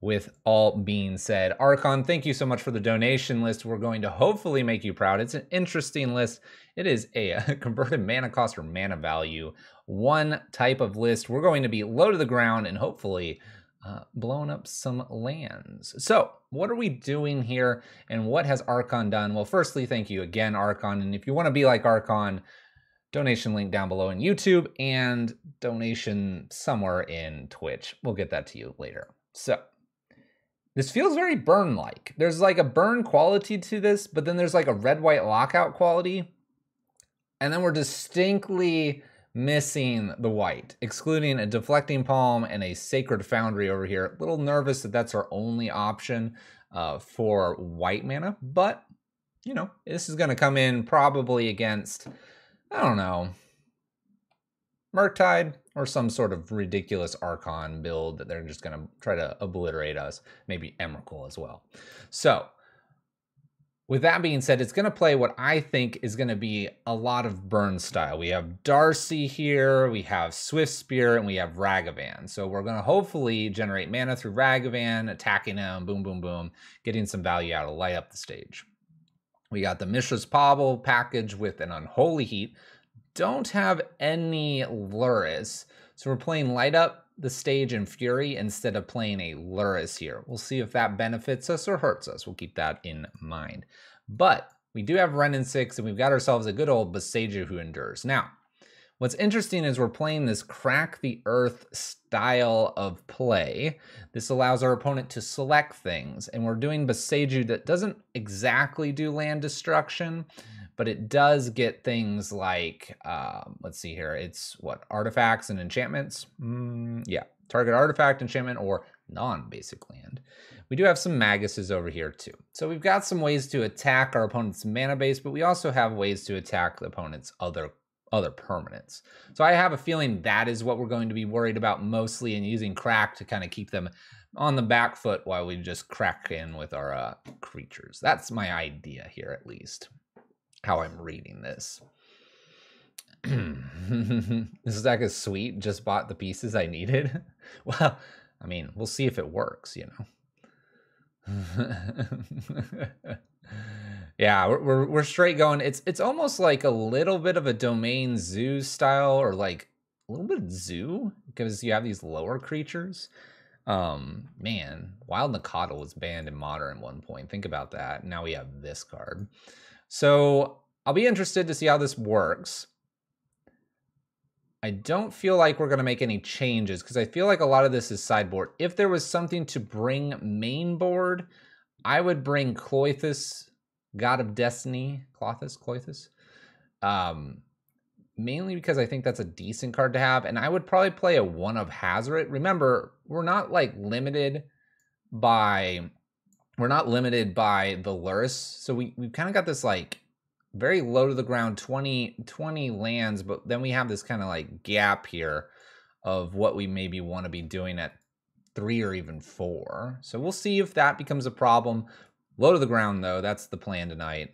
with all being said, Archon, thank you so much for the donation list. We're going to hopefully make you proud. It's an interesting list. It is a converted mana cost or mana value, one type of list. We're going to be low to the ground and hopefully blowing up some lands. So what are we doing here and what has Archon done? Well, firstly, thank you again, Archon. And if you want to be like Archon, donation link down below in YouTube and donation somewhere in Twitch. We'll get that to you later. So this feels very burn-like. There's like a burn quality to this, but then there's like a red-white lockout quality. And then we're distinctly missing the white, excluding a deflecting palm and a sacred foundry over here. A little nervous that that's our only option for white mana, but you know, this is going to come in probably against, I don't know, Murktide or some sort of ridiculous Archon build that they're just going to try to obliterate us. Maybe Emrakul as well. So with that being said, it's going to play what I think is going to be a lot of burn style. We have Darcy here, we have Swift Spear, and we have Ragavan. So we're going to hopefully generate mana through Ragavan, attacking him, boom, boom, boom, getting some value out to light up the stage. We got the Mishra's Pobble package with an Unholy Heat. Don't have any Luris, so we're playing Light Up the stage in Fury instead of playing a Luris here. We'll see if that benefits us or hurts us. We'll keep that in mind. But we do have Renin 6, and we've got ourselves a good old Boseiju who endures. Now, what's interesting is we're playing this Crack the Earth style of play. This allows our opponent to select things, and we're doing Boseiju that doesn't exactly do land destruction, but it does get things like, let's see here, it's what, artifacts and enchantments? Yeah, target artifact, enchantment, or non-basic land. We do have some Maguses over here too. So we've got some ways to attack our opponent's mana base, but we also have ways to attack the opponent's other permanents. So I have a feeling that is what we're going to be worried about mostly, and using Crack to kind of keep them on the back foot while we just crack in with our creatures. That's my idea here, at least, how I'm reading this. This deck is sweet. Just bought the pieces I needed. Well, I mean, we'll see if it works, you know. Yeah, we're straight going. It's almost like a little bit of a Domain Zoo style, or like a little bit zoo, because you have these lower creatures. Man, Wild Nakata was banned in Modern at one point. Think about that. Now we have this card. So I'll be interested to see how this works. I don't feel like we're going to make any changes because I feel like a lot of this is sideboard. If there was something to bring main board, I would bring Cloythus, God of Destiny, Cloythus. Mainly because I think that's a decent card to have, and I would probably play a one of Hazoret. Remember, we're not like limited by the Luris, so we've kind of got this like very low to the ground 20 lands, but then we have this kind of like gap here of what we maybe want to be doing at 3 or even 4. So we'll see if that becomes a problem. Low to the ground though, that's the plan tonight.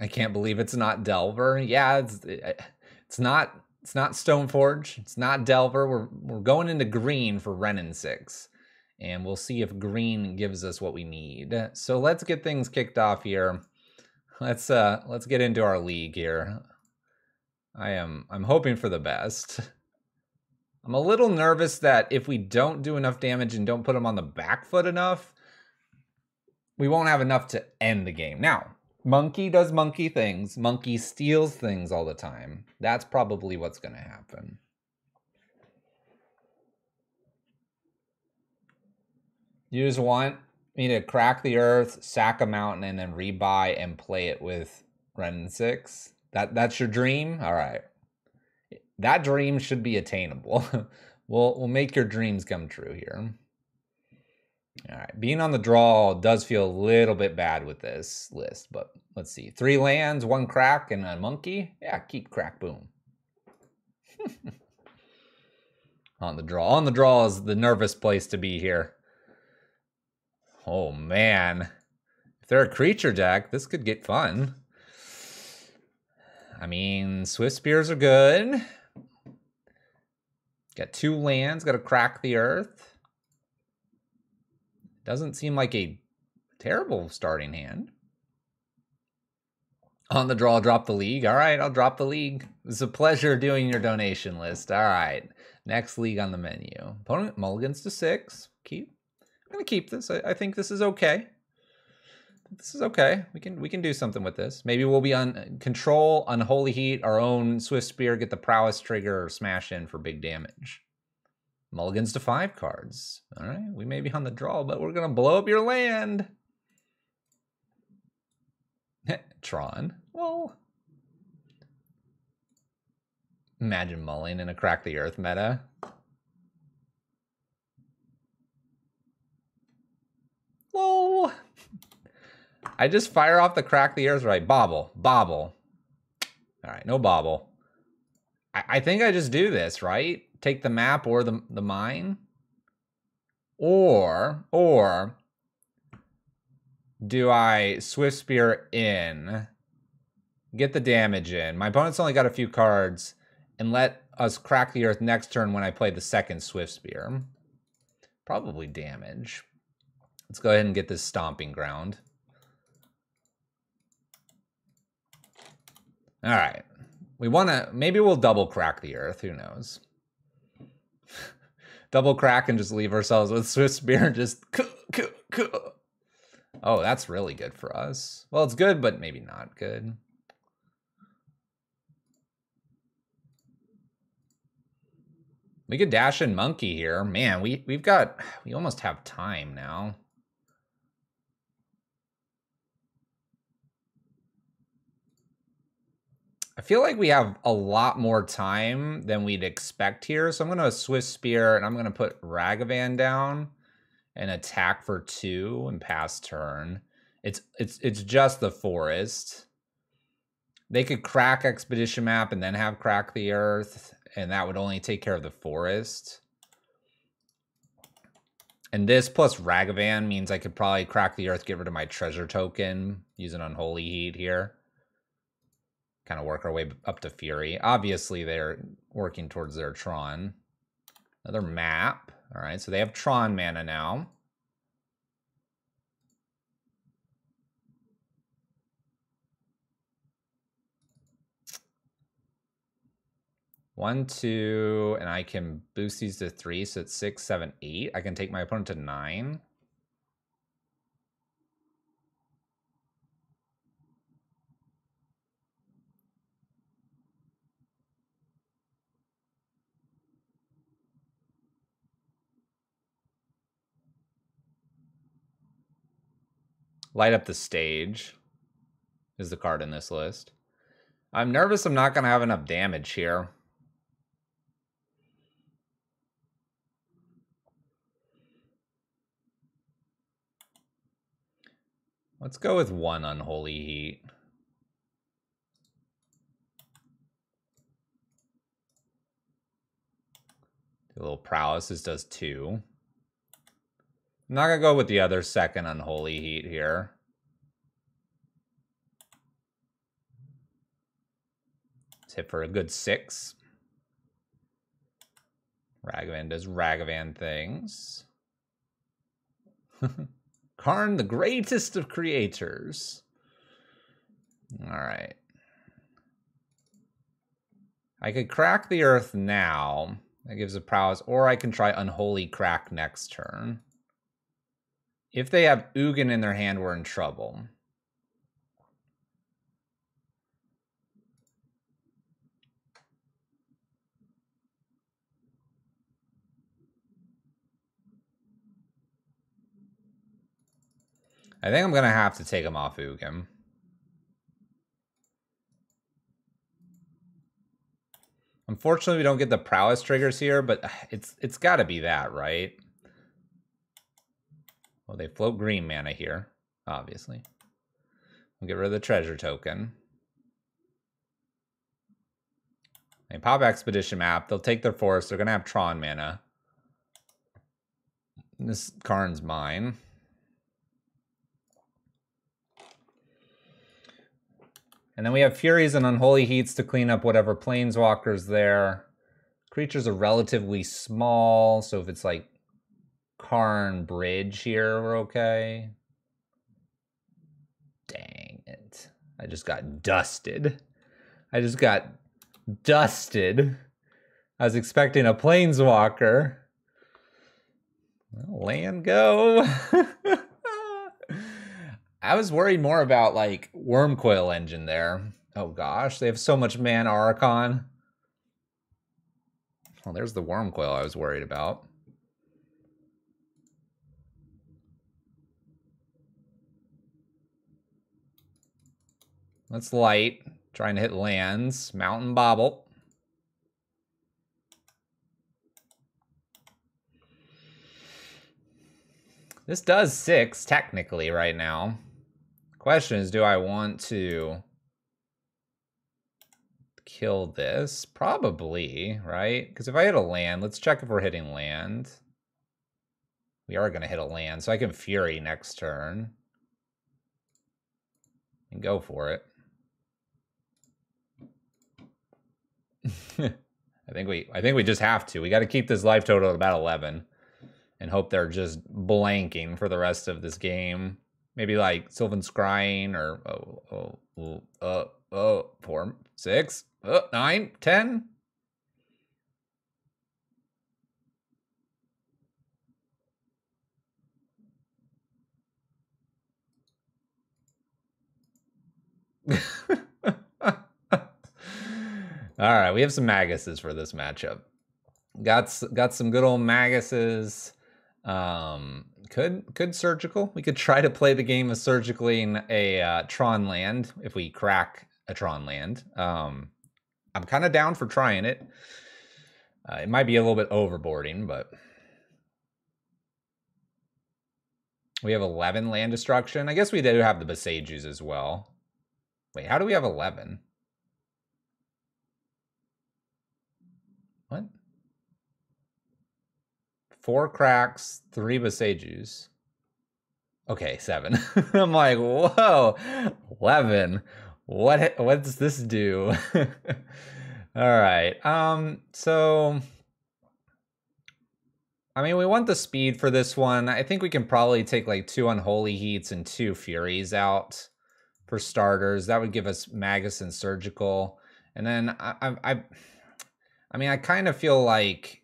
I can't believe it's not Delver. Yeah, it's not Stoneforge. It's not Delver. We're going into green for Renin 6. And we'll see if green gives us what we need. So let's get things kicked off here. Let's get into our league here. I'm hoping for the best. I'm a little nervous that if we don't do enough damage and don't put them on the back foot enough, we won't have enough to end the game. Now, Monkey does monkey things. Monkey steals things all the time. That's probably what's going to happen. You just want me to crack the earth, sack a mountain, and then rebuy and play it with Renin 6? That's your dream? All right. That dream should be attainable. We'll make your dreams come true here. All right, being on the draw does feel a little bit bad with this list, but let's see. 3 lands, 1 crack, and a monkey. Yeah, keep crack, boom. On the draw. On the draw is the nervous place to be here. Oh, man. If they're a creature deck, this could get fun. I mean, Swift Spears are good. Got 2 lands, got to crack the earth. Doesn't seem like a terrible starting hand. On the draw, drop the league. All right, I'll drop the league. It's a pleasure doing your donation list. All right, next league on the menu. Opponent mulligans to 6. Keep. I'm gonna keep this. I think this is okay. This is okay. We can do something with this. Maybe we'll be on control, unholy heat, our own swift spear, get the prowess trigger, or smash in for big damage. Mulligans to 5 cards. All right, we may be on the draw, but we're gonna blow up your land. Tron. Well, imagine mulling in a Crack the Earth meta. Lol. I just fire off the Crack the Earth, right? Bobble. Bobble. All right, no bobble. I think I just do this, right? Take the map or the mine. Or do I Swift Spear in, get the damage in? My opponent's only got a few cards, and let us Crack the Earth next turn when I play the second Swift Spear. Probably damage. Let's go ahead and get this Stomping Ground. All right. We want to, maybe we'll double Crack the Earth. Who knows? Double crack and just leave ourselves with Swift Spear and just... Oh, that's really good for us. Well, it's good, but maybe not good. We could dash in Monkey here. Man, we almost have time now. I feel like we have a lot more time than we'd expect here. So I'm going to Swift Spear and I'm going to put Ragavan down and attack for 2 and pass turn. It's just the forest. They could crack Expedition Map and then have Crack the Earth, and that would only take care of the forest. And this plus Ragavan means I could probably Crack the Earth, get rid of my treasure token, use an Unholy Heat here. Kind of work our way up to Fury. Obviously, they're working towards their Tron. Another map. All right, so they have Tron mana now. One, 2, and I can boost these to 3, so it's 6, 7, 8. I can take my opponent to 9. Light Up the Stage is the card in this list. I'm nervous I'm not going to have enough damage here. Let's go with 1 Unholy Heat. The little prowess, this does 2. I'm not going to go with the other second Unholy Heat here. Let's hit for a good 6. Ragavan does Ragavan things. Karn, the greatest of creators. All right. I could Crack the Earth now. That gives a prowess. Or I can try Unholy Crack next turn. If they have Ugin in their hand, we're in trouble. I think I'm going to have to take him off Ugin. Unfortunately, we don't get the prowess triggers here, but it's got to be that, right? Well, they float green mana here, obviously. We'll get rid of the treasure token. They pop Expedition Map. They'll take their forest. They're going to have Tron mana. This Karn's mine. And then we have Furies and Unholy Heats to clean up whatever Planeswalker's there. Creatures are relatively small, so if it's like Karn bridge here, we're okay. Dang it. I just got dusted. I just got dusted. I was expecting a planeswalker. Well, land go. I was worried more about like Wormcoil Engine there. Oh gosh, they have so much mana Archon. Well, there's the Wormcoil I was worried about. Let's light. Trying to hit lands. Mountain Bobble. This does 6 technically right now. Question is, do I want to kill this? Probably, right? Because if I hit a land, let's check if we're hitting land. We are going to hit a land, so I can Fury next turn. And go for it. I think we just have to. We got to keep this life total at about 11 and hope they're just blanking for the rest of this game. Maybe like Sylvan Scrying or 4, 6, 9, 10. All right, we have some Maguses for this matchup. Got some good old Maguses. Could Surgical. We could try to play the game of Surgically a Tron land if we crack a Tron land. I'm kind of down for trying it. It might be a little bit overboarding, but we have 11 land destruction. I guess we do have the Besagers as well. Wait, how do we have 11? What? 4 cracks, 3 Besagers. Okay, 7. I'm like, whoa, 11. What does this do? All right. So I mean, we want the speed for this one. I think we can probably take like 2 Unholy Heats and 2 Furies out for starters. That would give us Magus and Surgical. And then I mean, I kind of feel like,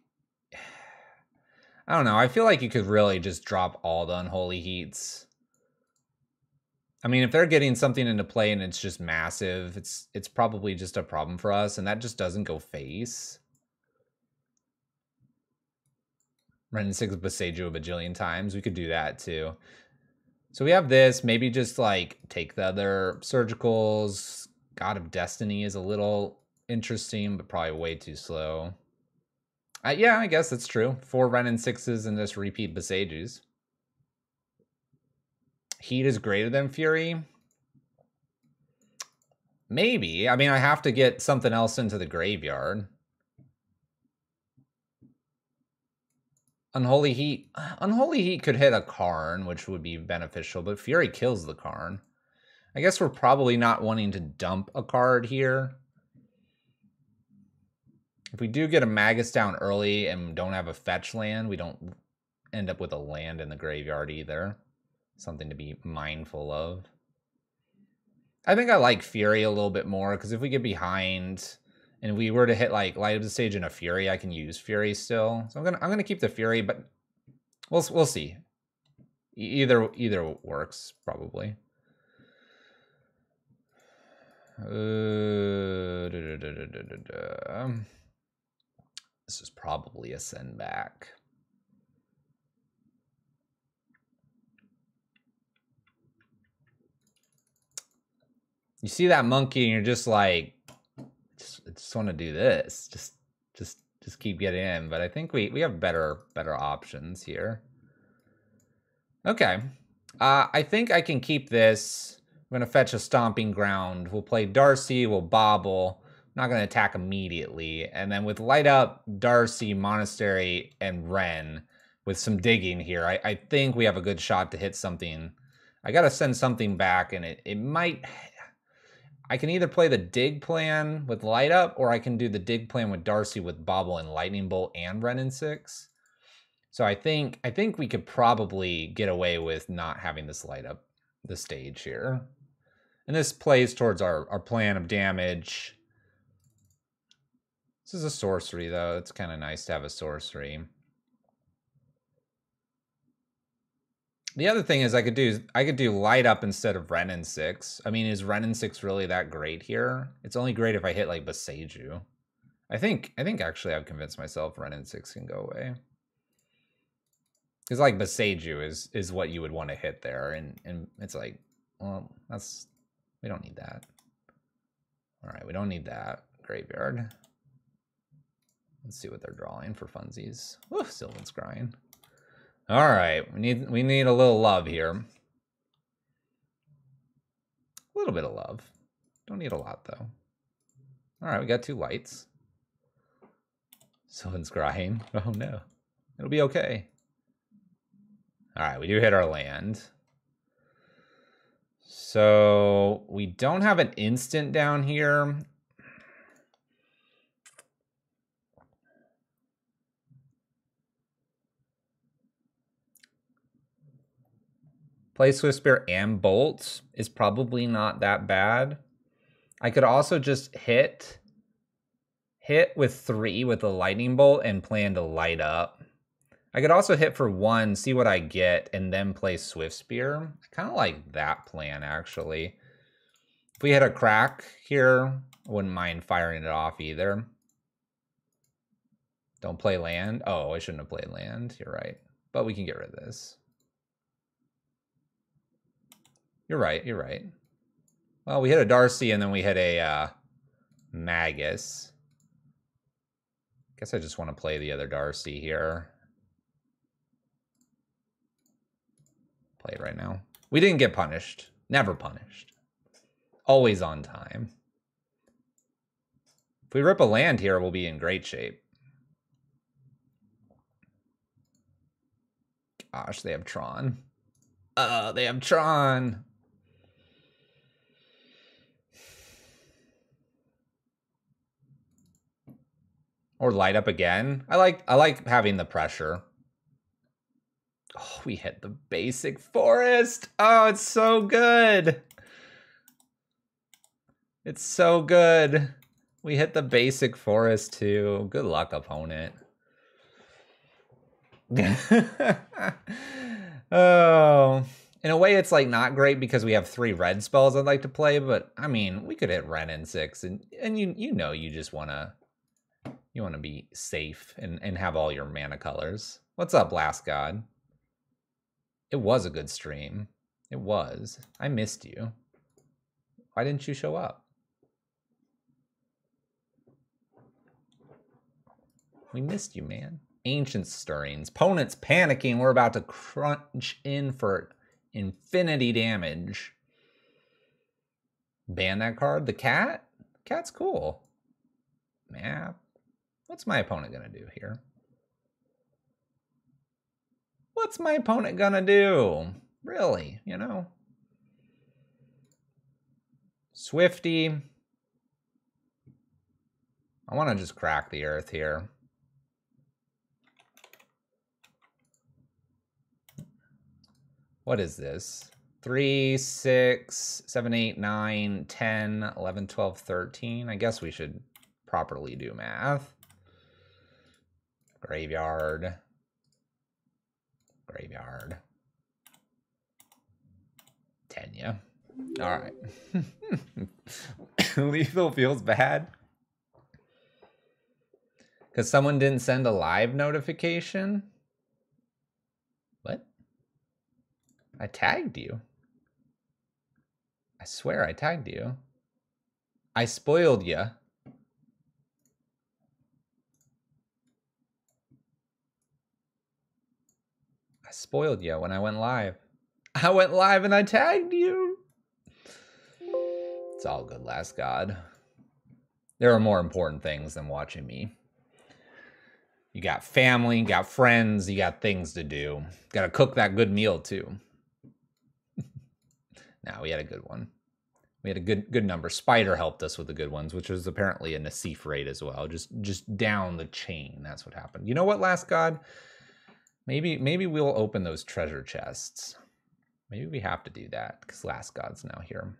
I don't know. I feel like you could really just drop all the Unholy Heats. I mean, if they're getting something into play and it's just massive, it's probably just a problem for us, and that just doesn't go face. Run 6 Boseiju a bajillion times. We could do that too. So we have this. Maybe just like take the other Surgicals. God of Destiny is a little interesting, but probably way too slow. Yeah, I guess that's true. 4 Renin 6s and just repeat Boseijus. Heat is greater than Fury. Maybe. I mean, I have to get something else into the graveyard. Unholy Heat. Unholy Heat could hit a Karn, which would be beneficial, but Fury kills the Karn. I guess we're probably not wanting to dump a card here. If we do get a Magus down early and don't have a fetch land, we don't end up with a land in the graveyard either. Something to be mindful of. I think I like Fury a little bit more, because if we get behind and we were to hit like Light of the Stage and a Fury, I can use Fury still. So I'm gonna keep the Fury, but we'll see. Either works probably. This is probably a send back. You see that monkey and you're just like, I just want to do this. Just keep getting in. But I think we have better options here. Okay. I think I can keep this. I'm going to fetch a Stomping Ground. We'll play Darcy. We'll bobble. I'm not going to attack immediately. And then with Light Up, Darcy, Monastery, and Ren, with some digging here, I think we have a good shot to hit something. I got to send something back, and it might... I can either play the dig plan with Light Up, or I can do the dig plan with Darcy with Bobble and Lightning Bolt and Renin 6. So I think we could probably get away with not having this light up the stage here. And this plays towards our plan of damage. This is a sorcery, though. It's kind of nice to have a sorcery. The other thing is I could do light up instead of Renin 6. I mean, is Renin 6 really that great here? It's only great if I hit like Boseiju. I think actually I've convinced myself Renin 6 can go away. Because like Boseiju is what you would want to hit there, and it's like, well, we don't need that. All right, we don't need that. Graveyard. Let's see what they're drawing for funsies. Ooh, Sylvan Scrying. All right, we need a little love here. A little bit of love. Don't need a lot though. All right, we got 2 lights. Sylvan Scrying. Oh no, it'll be okay. All right, we do hit our land. So we don't have an instant down here. Play Swift Spear and Bolt is probably not that bad. I could also just hit with 3 with a Lightning Bolt and plan to light up. I could also hit for 1, see what I get, and then play Swift Spear. I kind of like that plan, actually. If we hit a crack here, I wouldn't mind firing it off either. Don't play land. Oh, I shouldn't have played land. You're right. But we can get rid of this. You're right. You're right. Well, we hit a Darcy, and then we hit a Magus. Guess I just want to play the other Darcy here. Play it right now. We didn't get punished. Never punished. Always on time. If we rip a land here, we'll be in great shape. Gosh, they have Tron. They have Tron. Or light up again. I like having the pressure. Oh, we hit the basic forest. Oh, it's so good. It's so good. We hit the basic forest too. Good luck, opponent. Oh, in a way it's like not great because we have 3 red spells I'd like to play, but I mean, we could hit Renin 6 and you know you just want to be safe and have all your mana colors. What's up, Last God? It was a good stream. It was. I missed you. Why didn't you show up? We missed you, man. Ancient Stirrings. Opponent's panicking. We're about to crunch in for infinity damage. Ban that card. The cat? Cat's cool. Map. What's my opponent gonna do here? What's my opponent gonna do? Really, you know? Swifty. I want to just crack the earth here. What is this? 3, 6, 7, 8, 9, 10, 11, 12, 13. I guess we should properly do math. Graveyard. Graveyard. Tenya. All right. Lethal feels bad. Because someone didn't send a live notification? What? I tagged you. I swear I tagged you. I spoiled you. I spoiled you when I went live. I went live and I tagged you. It's all good, Last God. There are more important things than watching me. You got family, you got friends, you got things to do. Got to cook that good meal too. Nah, we had a good one. We had a good number. Spider helped us with the good ones, which was apparently a Nassif raid as well. Just down the chain. That's what happened. You know what, Last God? Maybe we'll open those treasure chests. Maybe we have to do that because Last God's now here.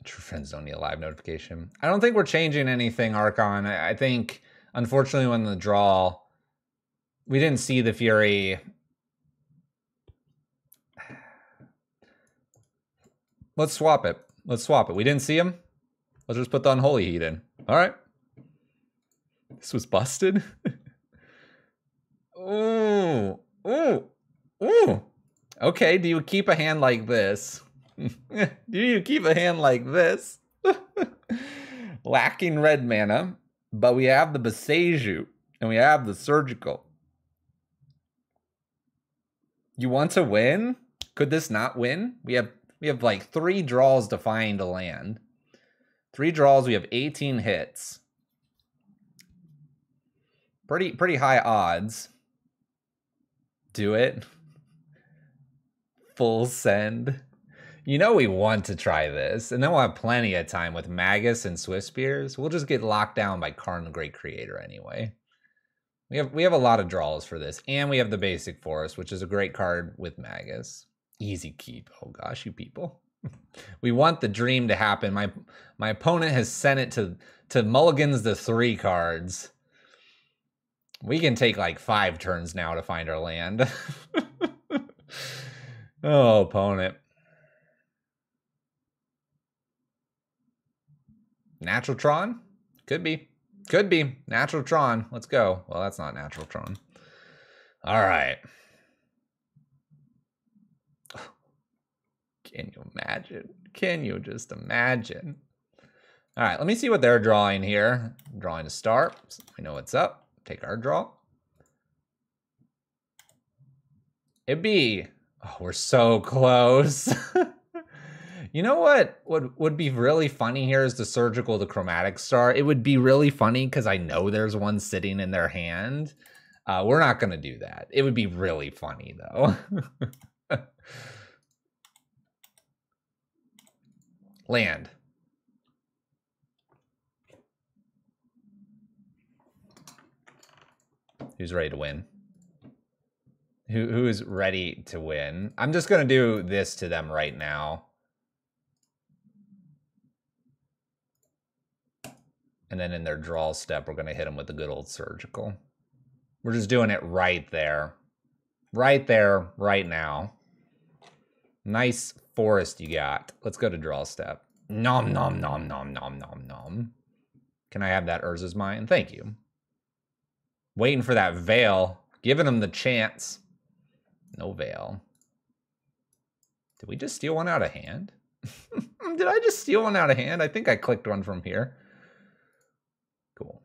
True friends don't need a live notification. I don't think we're changing anything, Archon. I think, unfortunately, when the draw, we didn't see the Fury. Let's swap it. Let's swap it. We didn't see him. Let's just put the Unholy Heat in. All right. This was busted. Ooh. Ooh. Ooh. Okay, do you keep a hand like this? Do you keep a hand like this? Lacking red mana, but we have the Beseju and we have the Surgical. You want to win? Could this not win? We have like 3 draws to find a land. 3 draws, we have 18 hits. Pretty high odds. Do it. Full send. You know we want to try this, and then we'll have plenty of time with Magus and Swift Spears. We'll just get locked down by Karn the Great Creator anyway. We have a lot of draws for this, and we have the Basic Forest, which is a great card with Magus. Easy keep. Oh gosh, you people. We want the dream to happen. My opponent has sent it to mulligans the 3 cards. We can take like 5 turns now to find our land. Oh, opponent. Natural Tron? Could be. Could be. Natural Tron. Let's go. Well, that's not Natural Tron. All right. Can you imagine? Can you just imagine? All right, let me see what they're drawing here. Drawing a star. We know what's up. Take our draw. It'd be... Oh, we're so close. You know what would be really funny here is the Surgical, the Chromatic Star. It would be really funny because I know there's one sitting in their hand. We're not going to do that. It would be really funny, though. Land. Who's ready to win? Who is ready to win? I'm just going to do this to them right now. And then in their draw step, we're going to hit them with the good old Surgical. We're just doing it right there. Right there, right now. Nice forest you got. Let's go to draw step. Nom, nom, nom, nom, nom, nom, nom. Can I have that Urza's Mine? Thank you. Waiting for that Veil. Giving them the chance. No Veil. Did we just steal one out of hand? Did I just steal one out of hand? I think I clicked one from here. Cool.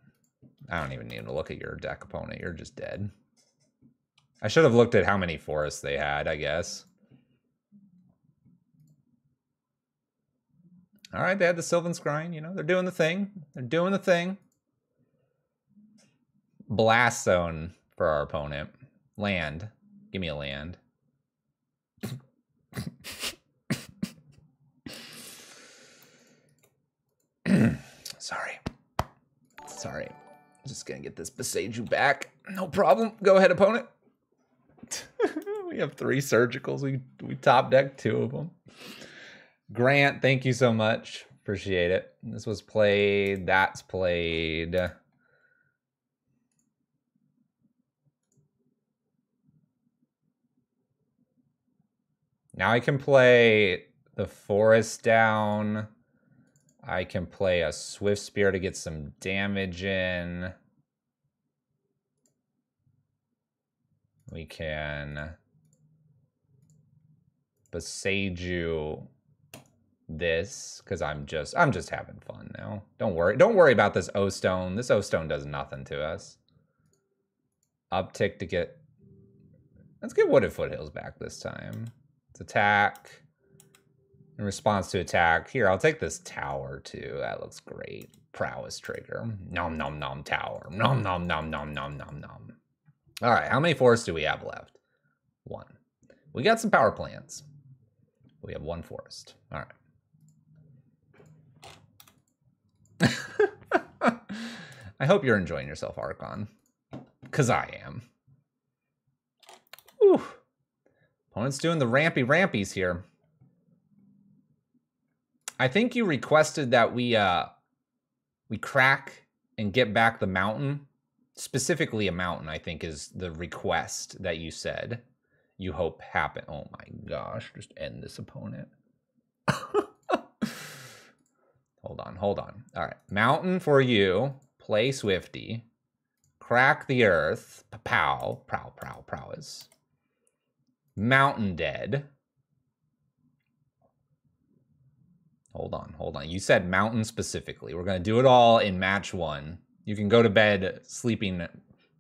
I don't even need to look at your deck, opponent. You're just dead. I should have looked at how many forests they had, I guess. All right, they had the Sylvan Scrying. You know, they're doing the thing. They're doing the thing. Blast Zone for our opponent. Land. Give me a land. Sorry. Sorry. Just gonna get this Beseju back. No problem. Go ahead, opponent. We have 3 Surgicals. We top deck 2 of them. Grant, thank you so much. Appreciate it. This was played. That's played. Now I can play the Forest down. I can play a Swift Spear to get some damage in. We can Beseju this because I'm just having fun now. Don't worry about this O-Stone. This O-Stone does nothing to us. Uptick to get. Let's get Wooded Foothills back this time. Let's attack. In response to attack, here, I'll take this tower too. That looks great. Prowess trigger. Nom nom nom tower. Nom nom nom nom nom nom nom. All right, how many forests do we have left? 1. We got some power plants. We have 1 forest. All right. I hope you're enjoying yourself, Archon. Because I am. Whew. Opponent's doing the rampies here. I think you requested that we crack and get back the mountain. Specifically a mountain, I think, is the request that you said you hope happen. Oh my gosh, just end this opponent. Hold on. All right, mountain for you. Play Swifty. Crack the earth. Pow. Prowess. Mountain dead. Hold on. You said mountain specifically. We're going to do it all in match 1. You can go to bed sleeping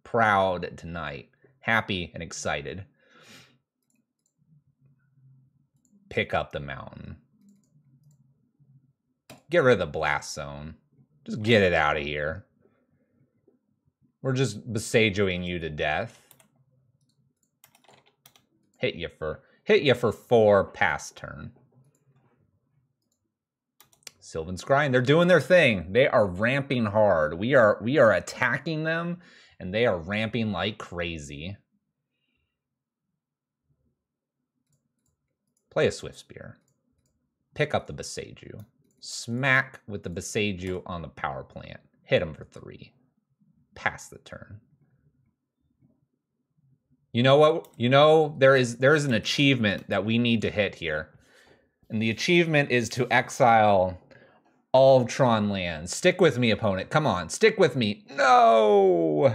proud tonight. Happy and excited. Pick up the mountain. Get rid of the blast zone. Just get it out of here. We're just besageoing you to death. Hit you for 4 pass turn. Sylvan Scrying, they're doing their thing. They are ramping hard. We are attacking them, and they are ramping like crazy. Play a Swift Spear. Pick up the Beseiju. Smack with the Beseiju on the power plant. Hit him for 3. Pass the turn. You know what? You know, there is an achievement that we need to hit here. And the achievement is to exile all of Tron lands. Stick with me, opponent. Come on, stick with me. No!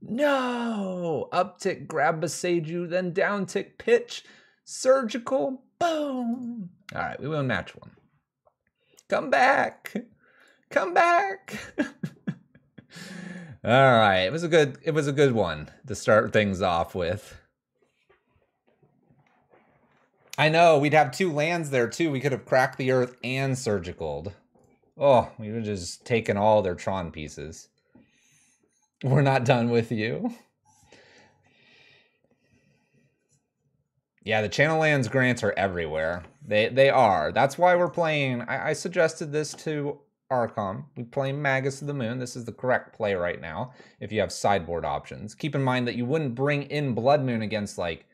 No! Uptick, grab Beseiju, then down tick, pitch, surgical, boom. All right, we win match 1. Come back. Come back. All right, it was a good one to start things off with. I know, we'd have 2 lands there too. We could have cracked the earth and surgicaled. Oh, we would have just taken all their Tron pieces. We're not done with you. Yeah, the channel lands grants are everywhere. They are. That's why we're playing. I suggested this to Archon. We play Magus of the Moon. This is the correct play right now if you have sideboard options. Keep in mind that you wouldn't bring in Blood Moon against like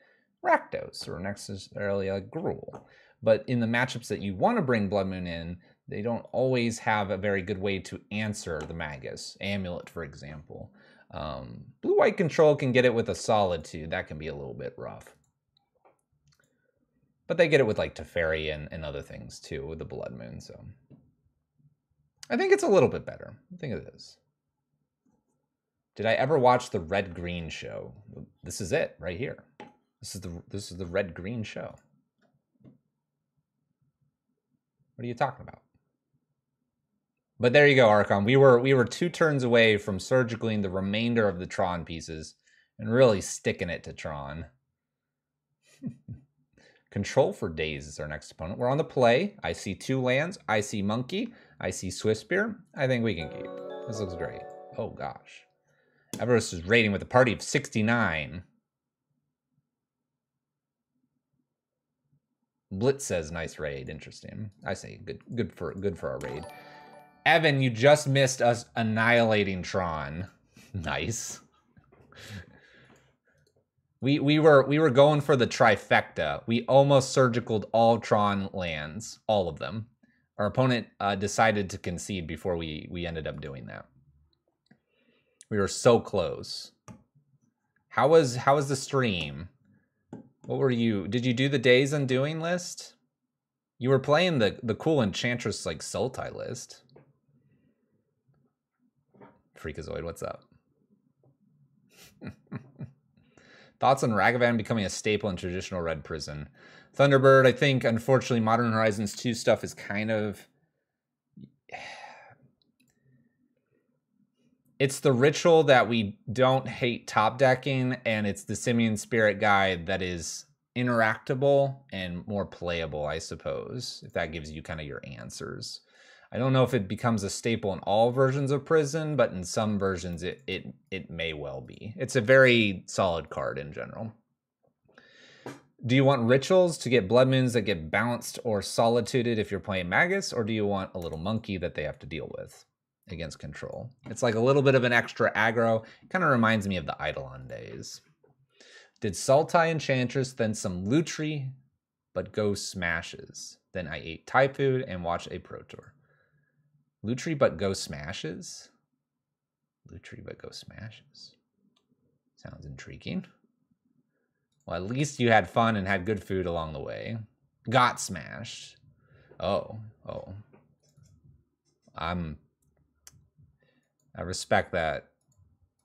Rakdos or necessarily a Gruul. But in the matchups that you want to bring Blood Moon in, they don't always have a very good way to answer the Magus. Amulet, for example. Blue-white control can get it with a Solitude. That can be a little bit rough. But they get it with like Teferi and other things too with the Blood Moon. So I think it's a little bit better. I think it is. Did I ever watch the Red-Green show? This is it right here. This is the Red-Green show. What are you talking about? But there you go, Archon. We were 2 turns away from surgicaling the remainder of the Tron pieces and really sticking it to Tron. Control for Daze is our next opponent. We're on the play. I see 2 lands. I see Monkey. I see Swift Spear. I think we can keep. This looks great. Oh gosh. Everest is rating with a party of 69. Blitz says nice raid. Interesting. I say good for our raid. Evan, you just missed us annihilating Tron. Nice. We were going for the trifecta. We almost surgicaled all Tron lands, all of them. Our opponent decided to concede before we ended up doing that. We were so close. How was the stream? What were you? Did you do the Days Undoing list? You were playing the cool Enchantress like Sultai list. Freakazoid, what's up? Thoughts on Ragavan becoming a staple in traditional Red Prison? Thunderbird, I think, unfortunately, Modern Horizons 2 stuff is kind of... It's the ritual that we don't hate top decking, and it's the Simian Spirit Guide that is interactable and more playable, I suppose, if that gives you kind of your answers. I don't know if it becomes a staple in all versions of Prison, but in some versions it may well be. It's a very solid card in general. Do you want rituals to get Blood Moons that get bounced or solituded if you're playing Magus, or do you want a little monkey that they have to deal with? against control. It's like a little bit of an extra aggro. Kind of reminds me of the Eidolon days. Did Sultai Enchantress, then some Lutri, but go smashes. Then I ate Thai food and watched a Pro Tour. Lutri, but go smashes? Lutri, but go smashes. Sounds intriguing. Well, at least you had fun and had good food along the way. Got smashed. Oh. I respect that,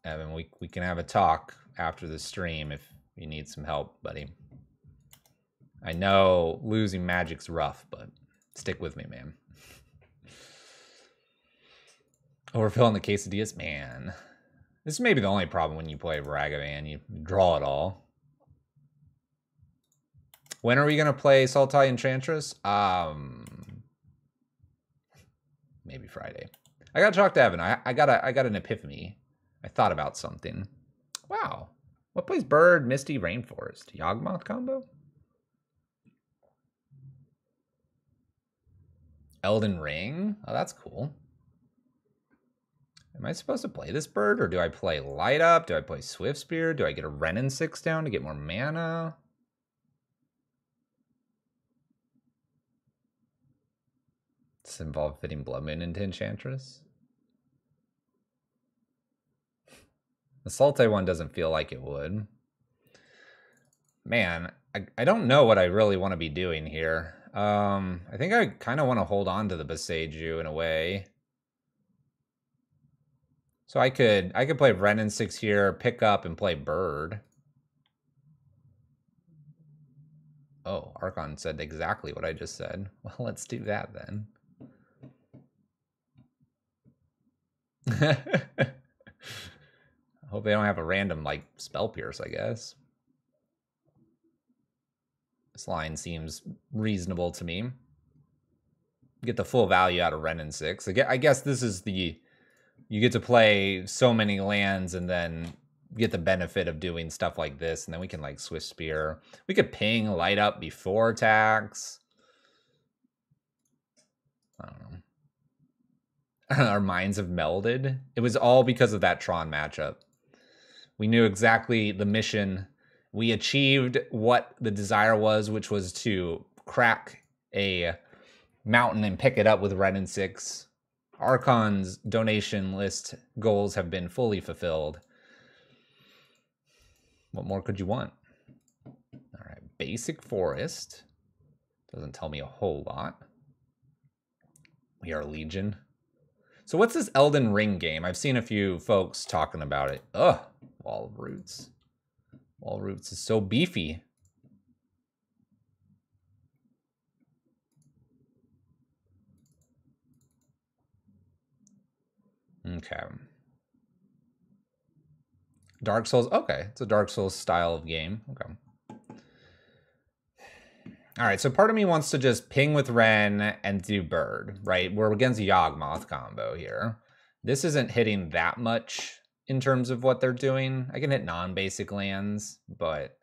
Evan. We can have a talk after the stream if you need some help, buddy. I know losing Magic's rough, but stick with me, man. Overfilling the quesadillas? Man. This may be the only problem when you play Ragavan. You draw it all. When are we going to play Sultai Enchantress? Maybe Friday. I got to talk to Evan. I got an epiphany. I thought about something. Wow. What plays Bird, Misty, Rainforest? Yawgmoth combo? Elden Ring? Oh, that's cool. Am I supposed to play this bird, or do I play Light Up? Do I play Swift Spear? Do I get a Renin 6 down to get more mana? Does it involve fitting Blood Moon into Enchantress? The Sultai one doesn't feel like it would. Man, I don't know what I really want to be doing here. I think I kind of want to hold on to the Boseiju in a way. So I could play Renin 6 here, pick up and play Bird. Oh, Archon said exactly what I just said. Well, let's do that then. I hope they don't have a random, like, Spell Pierce, I guess. This line seems reasonable to me. Get the full value out of Renin 6. I guess this is the... You get to play so many lands and then get the benefit of doing stuff like this. And then we can, like, Swift Spear. We could ping Light Up before attacks. I don't know. Our minds have melded. It was all because of that Tron matchup. We knew exactly the mission. We achieved what the desire was, which was to crack a mountain and pick it up with Renin 6. Archon's donation list goals have been fully fulfilled. What more could you want? All right, basic forest. Doesn't tell me a whole lot. We are Legion. So what's this Elden Ring game? I've seen a few folks talking about it. Ugh, Wall of Roots. Wall of Roots is so beefy. Okay. Dark Souls. Okay, it's a Dark Souls style of game. Okay. All right, so part of me wants to just ping with Ren and do Bird, right? We're against Yawgmoth combo here. This isn't hitting that much in terms of what they're doing. I can hit non-basic lands, but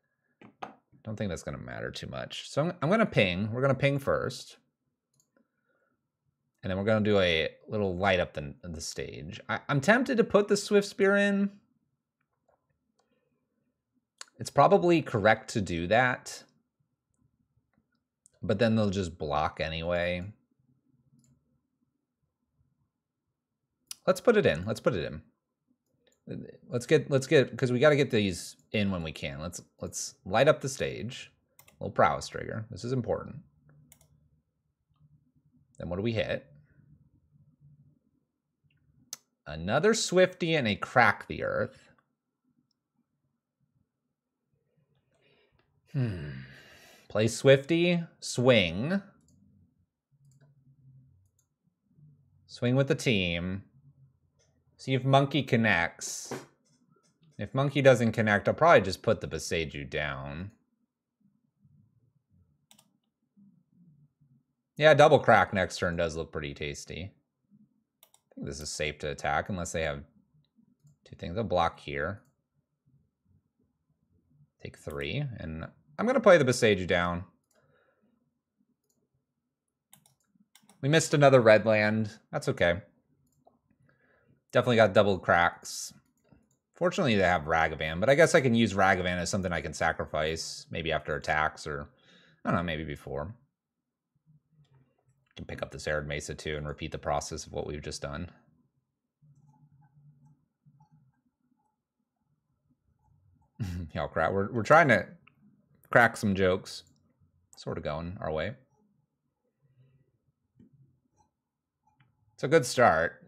I don't think that's going to matter too much. So I'm going to ping. We're going to ping first. And then we're going to do a little light up the stage. I'm tempted to put the Swift Spear in. It's probably correct to do that. But then they'll just block anyway. Let's put it in. Let's put it in. Let's get, because we got to get these in when we can. Let's light up the stage. A little prowess trigger. This is important. Then what do we hit? Another Swifty and a Crack the Earth. Play Swifty, swing. Swing with the team. See if Monkey connects. If Monkey doesn't connect, I'll probably just put the Boseiju down. Yeah, double Crack next turn does look pretty tasty. I think this is safe to attack unless they have two things. They'll block here. Take 3, and I'm going to play the Boseiju down. We missed another red land. That's okay. Definitely got double cracks. Fortunately, they have Ragavan, but I guess I can use Ragavan as something I can sacrifice, maybe after attacks, or I don't know, maybe before. Can pick up this Arid Mesa too and repeat the process of what we've just done. Y'all crap. We're trying to crack some jokes. Sort of going our way. It's a good start.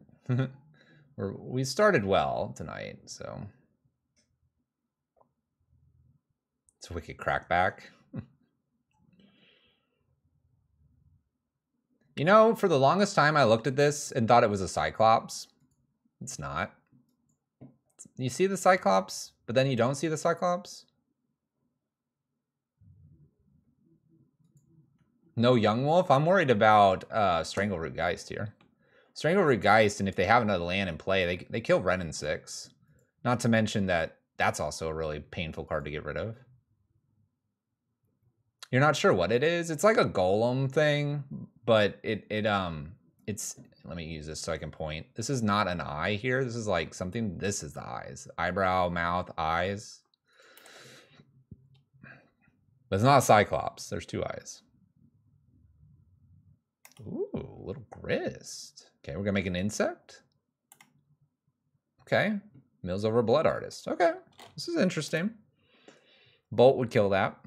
We started well tonight, so it's a wicked crackback. You know, for the longest time I looked at this and thought it was a Cyclops. It's not. You see the Cyclops, but then you don't see the Cyclops? No Young Wolf? I'm worried about Strangleroot Geist here. Strangleroot Geist, and if they have another land in play, they kill Ren in 6. Not to mention that that's also a really painful card to get rid of. You're not sure what it is? It's like a golem thing, but it's let me use this so I can point. This is not an eye here. This is like something. This is the eyes. Eyebrow, mouth, eyes. But it's not a Cyclops. There's 2 eyes. Ooh, little grist. Okay, we're gonna make an insect. Okay, mills over Blood Artist. Okay, this is interesting. Bolt would kill that.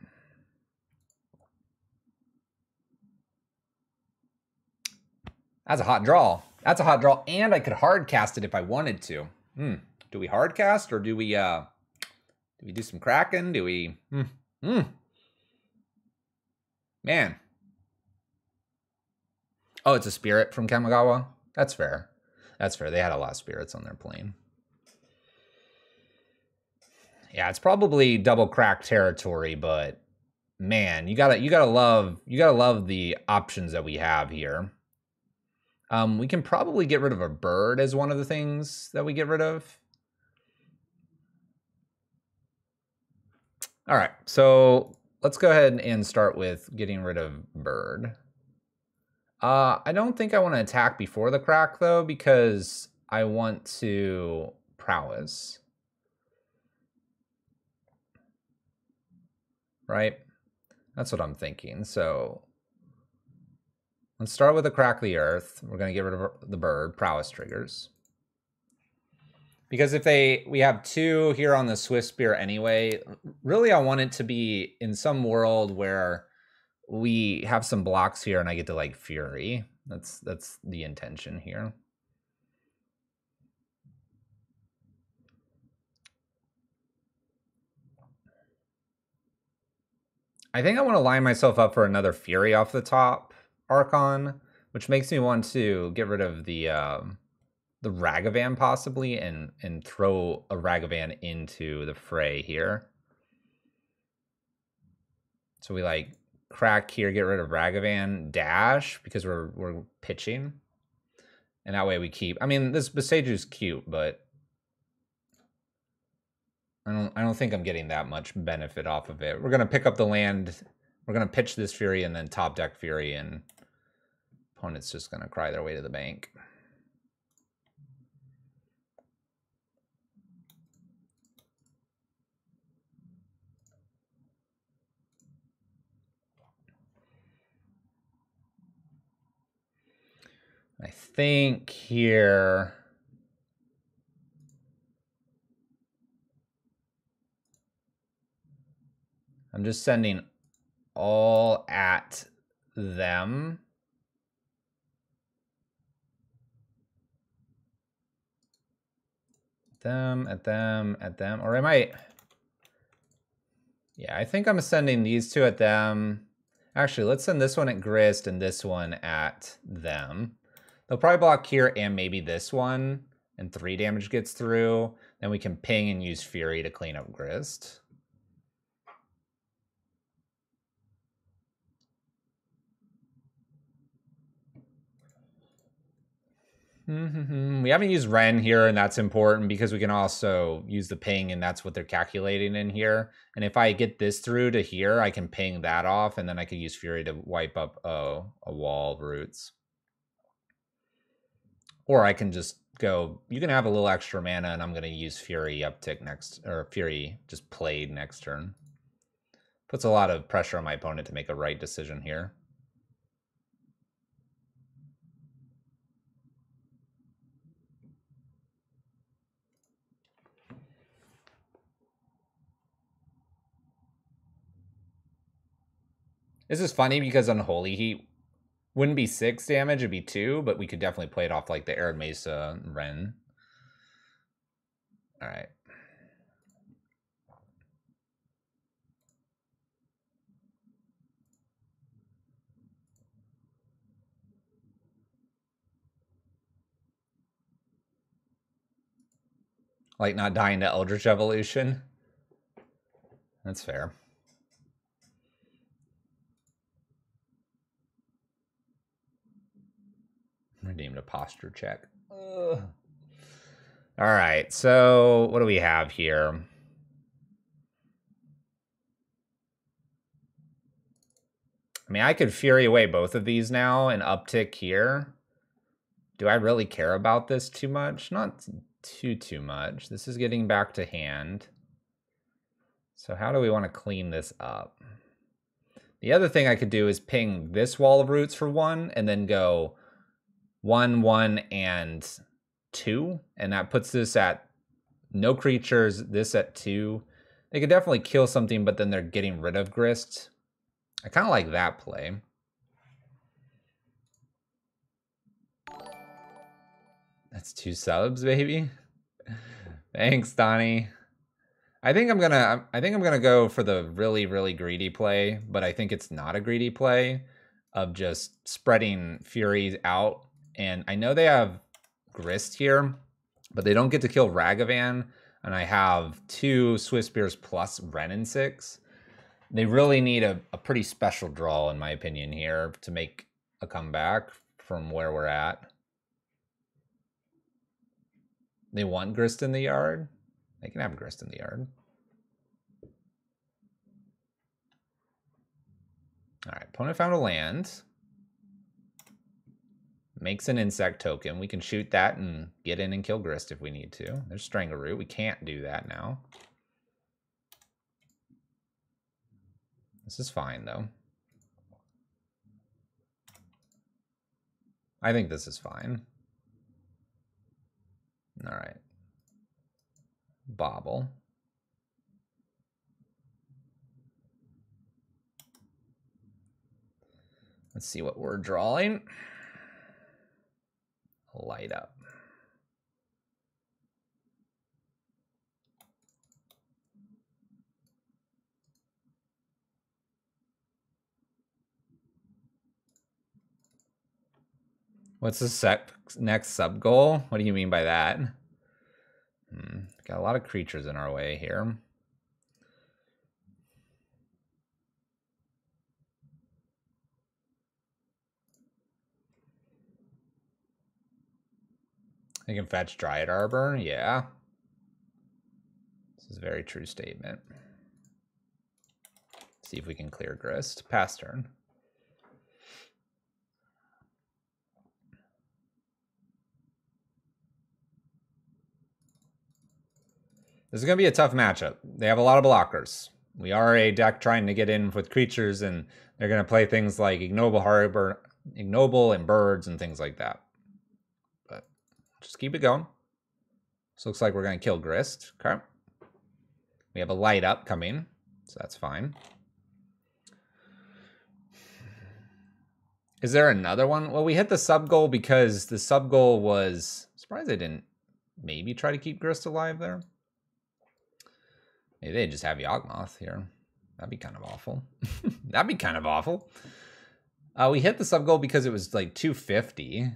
That's a hot draw. That's a hot draw, and I could hard cast it if I wanted to. Do we hard cast or do we do some Kraken? Do we? Man. Oh, it's a spirit from Kamigawa? That's fair. That's fair. They had a lot of spirits on their plane. Yeah, it's probably double crack territory, but man, you gotta love the options that we have here. We can probably get rid of a bird as one of the things that we get rid of. All right, so let's go ahead and start with getting rid of bird. I don't think I want to attack before the crack, though, because I want to prowess. Right? That's what I'm thinking. So let's start with a crack the earth. We're going to get rid of the bird, prowess triggers. Because if we have 2 here on the Swift Spear anyway, really I want it to be in some world where we have some blocks here and I get to like Fury. That's the intention here. I think I want to line myself up for another Fury off the top Archon, which makes me want to get rid of the Ragavan possibly and throw a Ragavan into the fray here. So we like crack here, get rid of Ragavan, dash because we're pitching, and that way we keep. I mean, this Besage is cute, but I don't think I'm getting that much benefit off of it. We're gonna pick up the land. We're gonna pitch this Fury and then top deck Fury, and opponent's just gonna cry their way to the bank. I think here I'm just sending all at them. At them. Or I might... Yeah, I think I'm sending these 2 at them. Actually, let's send this one at Grist and this one at them. They'll probably block here and maybe this one, and 3 damage gets through. Then we can ping and use Fury to clean up Grist. We haven't used Ren here, and that's important because we can also use the ping, and that's what they're calculating in here. And if I get this through to here, I can ping that off, and then I can use Fury to wipe up a wall of roots. Or I can just go, you can have a little extra mana and I'm going to use Fury uptick next, or Fury just played next turn. Puts a lot of pressure on my opponent to make a right decision here. This is funny because Unholy Heat wouldn't be 6 damage, it'd be 2, but we could definitely play it off like the Arid Mesa Ren. All right. Like not dying to Eldritch Evolution. That's fair. Redeemed a posture check. Ugh. All right, so what do we have here? I mean, I could Fury away both of these now and uptick here. Do I really care about this too much? Not too much. This is getting back to hand. So how do we want to clean this up? The other thing I could do is ping this Wall of Roots for 1 and then go 1, 1, and 2. And that puts this at no creatures, this at 2. They could definitely kill something, but then they're getting rid of Grist. I kind of like that play. That's 2 subs, baby. Thanks, Donnie. I think I'm gonna go for the really greedy play, but I think it's not a greedy play of just spreading Furies out. And I know they have Grist here, but they don't get to kill Ragavan. And I have 2 Swiftspears plus Ren and 6. They really need a pretty special draw, in my opinion, here to make a comeback from where we're at. They want Grist in the yard. They can have Grist in the yard. All right, opponent found a land. Makes an insect token. We can shoot that and get in and kill Grist if we need to. There's Strangleroot. We can't do that now. This is fine, though. I think this is fine. All right. Bobble. Let's see what we're drawing. Light up. What's the next sub goal? What do you mean by that? Got a lot of creatures in our way here. They can fetch Dryad Arbor, yeah. This is a very true statement. See if we can clear Grist. Pass turn. This is going to be a tough matchup. They have a lot of blockers. We are a deck trying to get in with creatures, and they're going to play things like Ignoble Harbor, Ignoble and Birds and things like that. But just keep it going. This looks like we're going to kill Grist. Okay. We have a light up coming, so that's fine. Is there another one? Well, we hit the sub goal because the sub goal was... I'm surprised they didn't maybe try to keep Grist alive there. Maybe they just have Yawgmoth here. That'd be kind of awful. That'd be kind of awful. We hit the sub goal because it was like 250.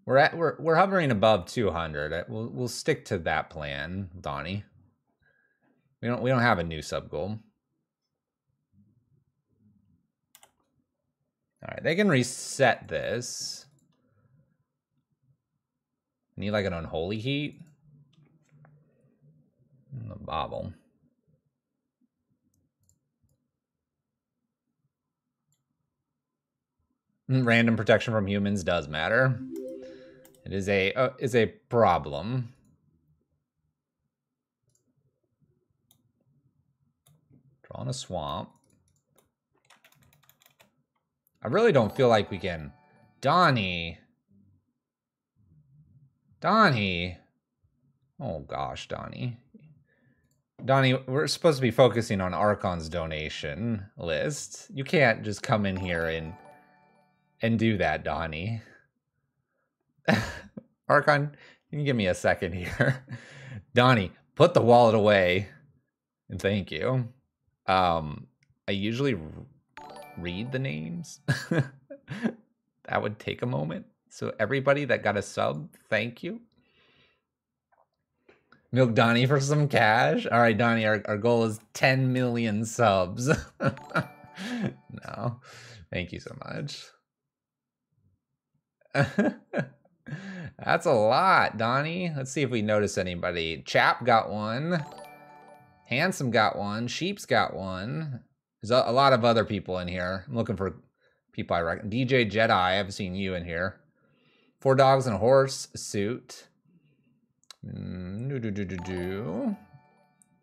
We're hovering above 200. We'll stick to that plan, Donnie. We don't have a new sub goal. All right, they can reset this. Need like an Unholy Heat. The Bobble. Random protection from humans does matter. It is a problem. Drawing a swamp. I really don't feel like we can... Donnie. Oh gosh, Donnie. Donnie, we're supposed to be focusing on Archon's donation list. You can't just come in here and do that, Donnie. Archon, can you give me a second here? Donnie, put the wallet away. And thank you. I usually read the names. That would take a moment. So everybody that got a sub, thank you. Milk Donnie for some cash. All right, Donnie, our goal is 10 million subs. No, thank you so much. That's a lot, Donnie. Let's see if we notice anybody. Chap got one. Handsome got one. Sheep's got one. There's a lot of other people in here. I'm looking for people I reckon. DJ Jedi, I haven't seen you in here. 4 dogs and a horse suit.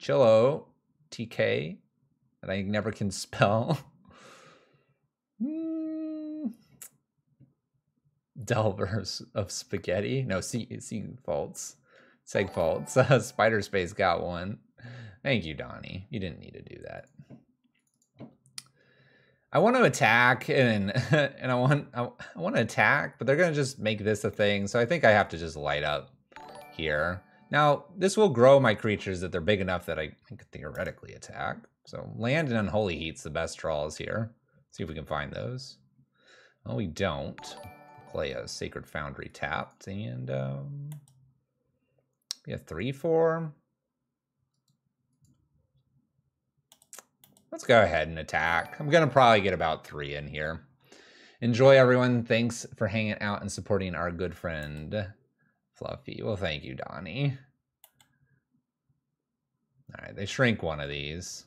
Chillo, TK, that I never can spell. Delvers of spaghetti. No, Seg faults. Spider Space got one. Thank you, Donnie. You didn't need to do that. I want to attack and I want to attack, but they're gonna just make this a thing. So I think I have to just light up here. Now this will grow my creatures that they're big enough that I could theoretically attack. So land and Unholy Heat's the best draws here. See if we can find those. Well, we don't. Play a Sacred Foundry tapped and be a 3/4. Let's go ahead and attack. I'm gonna probably get about 3 in here. Enjoy, everyone. Thanks for hanging out and supporting our good friend Fluffy. Well, thank you, Donnie. All right, they shrink one of these.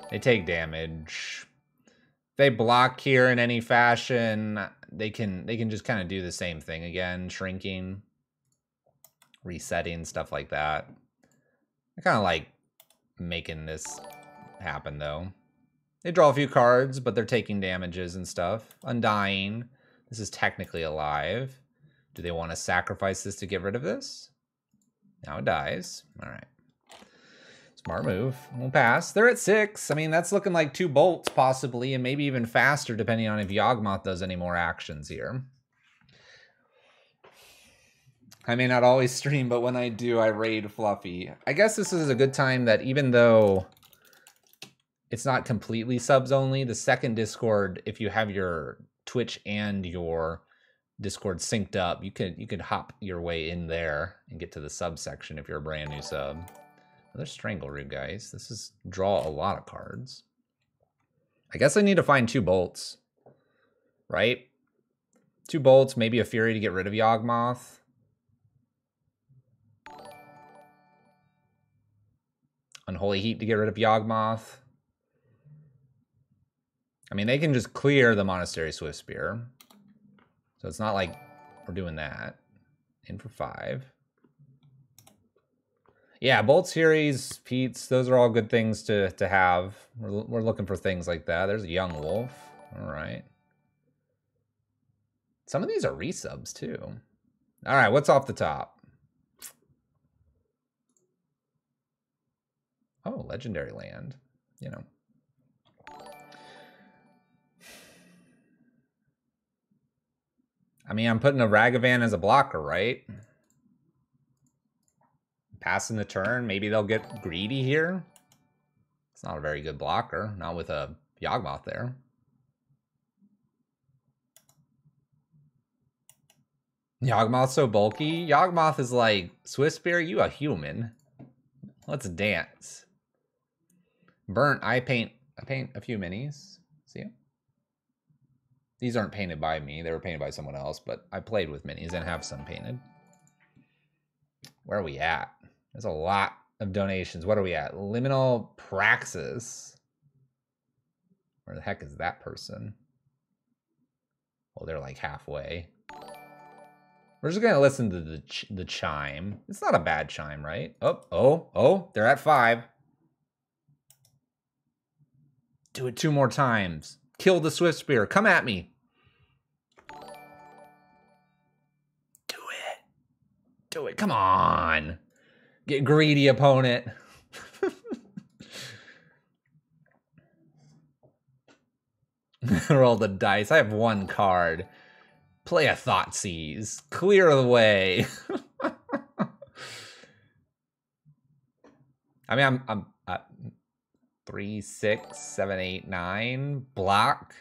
They take damage. If they block here in any fashion, they can just kind of do the same thing again, shrinking, resetting, stuff like that. I kind of like making this happen though. They draw a few cards, but they're taking damages and stuff. Undying. This is technically alive. Do they want to sacrifice this to get rid of this? Now it dies. All right. Smart move. We'll pass. They're at 6. I mean, that's looking like 2 bolts possibly, and maybe even faster depending on if Yawgmoth does any more actions here. I may not always stream, but when I do, I raid Fluffy. I guess this is a good time that even though it's not completely subs only, the second Discord, if you have your Twitch and your Discord synced up, you could hop your way in there and get to the sub section if you're a brand new sub. Another Strangleroot, guys. This is draw a lot of cards. I guess I need to find 2 bolts, right? 2 bolts, maybe a Fury to get rid of Yawgmoth. Unholy Heat to get rid of Yawgmoth. I mean, they can just clear the Monastery Swiftspear. So it's not like we're doing that. In for 5. Yeah, Bolts, Furies, Pete's, those are all good things to have. We're looking for things like that. There's a Young Wolf. All right. Some of these are resubs, too. All right, what's off the top? Oh, Legendary Land. You know. I mean, I'm putting a Ragavan as a blocker, right? Passing the turn. Maybe they'll get greedy here. It's not a very good blocker. Not with a Yawgmoth there. Yawgmoth's so bulky. Yawgmoth is like, Swiftspear, you a human. Let's dance. Burnt, I paint a few minis. See? These aren't painted by me. They were painted by someone else, but I played with minis and have some painted. Where are we at? There's a lot of donations. What are we at? Liminal Praxis. Where the heck is that person? Oh, they're like halfway. We're just gonna listen to the chime. It's not a bad chime, right? Oh, they're at 5. Do it 2 more times. Kill the Swift Spear. Come at me. Do it. Do it. Come on. Get greedy, opponent. Roll the dice. I have 1 card. Play a Thoughtseize. Clear the way. I mean, I'm 3, 6, 7, 8, 9. Block.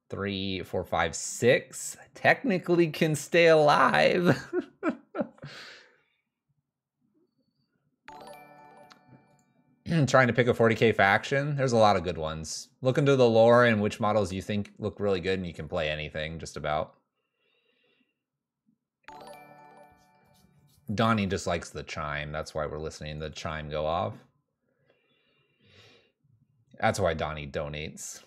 3, 4, 5, 6. Technically can stay alive. Trying to pick a 40k faction. There's a lot of good ones. Look into the lore and which models you think look really good, and you can play anything just about. Donnie just likes the chime. That's why we're listening to the chime go off. That's why Donnie donates.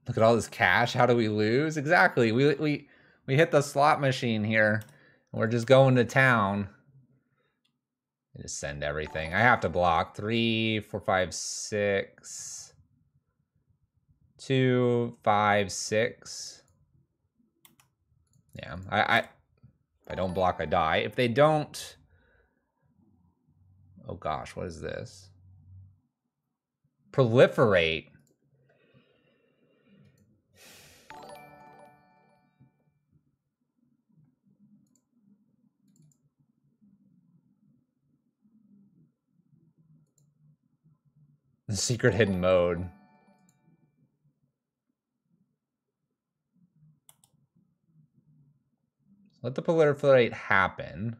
Look at all this cash. How do we lose? Exactly. We hit the slot machine here. We're just going to town. I just send everything. I have to block 3, 4, 5, 6. 2, 5, 6. Yeah, if I don't block, I die. If they don't... Oh gosh, what is this? Proliferate. The secret hidden mode. Let the proliferate happen.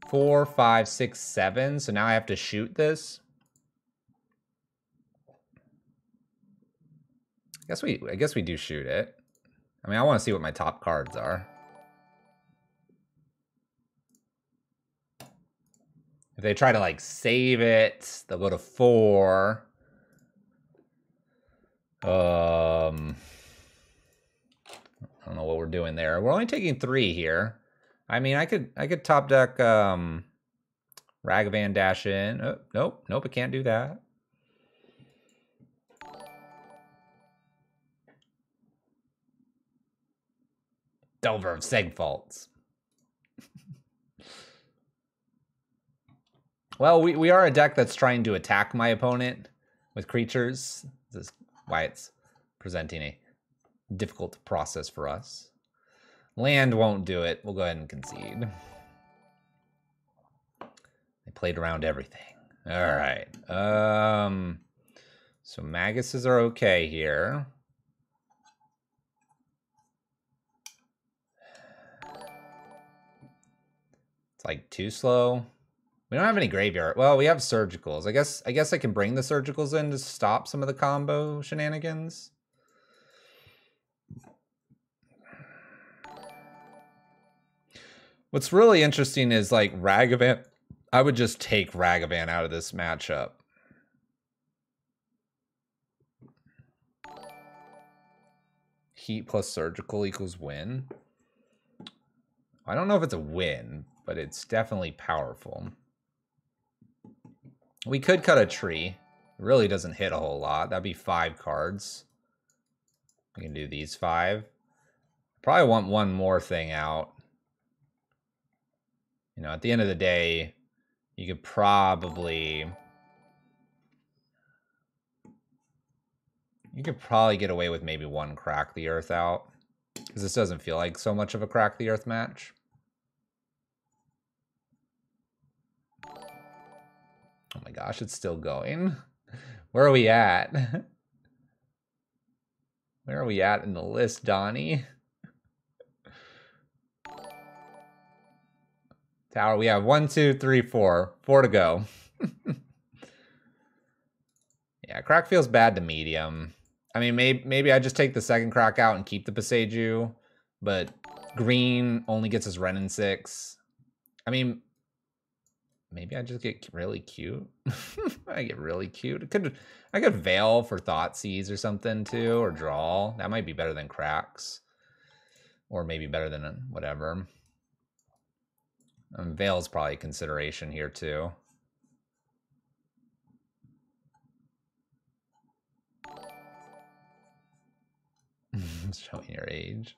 4, 5, 6, 7. So now I have to shoot this. I guess we do shoot it. I mean, I want to see what my top cards are. If they try to like save it, they'll go to 4. I don't know what we're doing there. We're only taking 3 here. I mean, I could top deck Ragavan dash in. Oh, nope, I can't do that. Delver of Segfaults. Well, we are a deck that's trying to attack my opponent with creatures. This is why it's presenting a difficult process for us. Land won't do it. We'll go ahead and concede. They played around everything. All right. So Maguses are okay here. It's like too slow. We don't have any graveyard. Well, we have surgicals. I guess I can bring the surgicals in to stop some of the combo shenanigans. What's really interesting is like Ragavan. I would just take Ragavan out of this matchup. Heat plus surgical equals win. I don't know if it's a win, but it's definitely powerful. We could cut a tree. It really doesn't hit a whole lot. That'd be 5 cards. We can do these 5. Probably want one more thing out. You know, at the end of the day, you could probably get away with maybe 1 Crack the Earth out. Because this doesn't feel like so much of a Crack the Earth match. Oh my gosh, it's still going. Where are we at? Where are we at in the list, Donnie? Tower, we have 1, 2, 3, 4. 4 to go. Yeah, Crack feels bad to medium. I mean, maybe I just take the second Crack out and keep the Paseju, but green only gets us Ren and 6. I mean, maybe I just get really cute. I get really cute. I could Veil for Thoughtseize or something too, or Draw. That might be better than Cracks. Or maybe better than whatever. Veil's probably a consideration here too. Showing your age.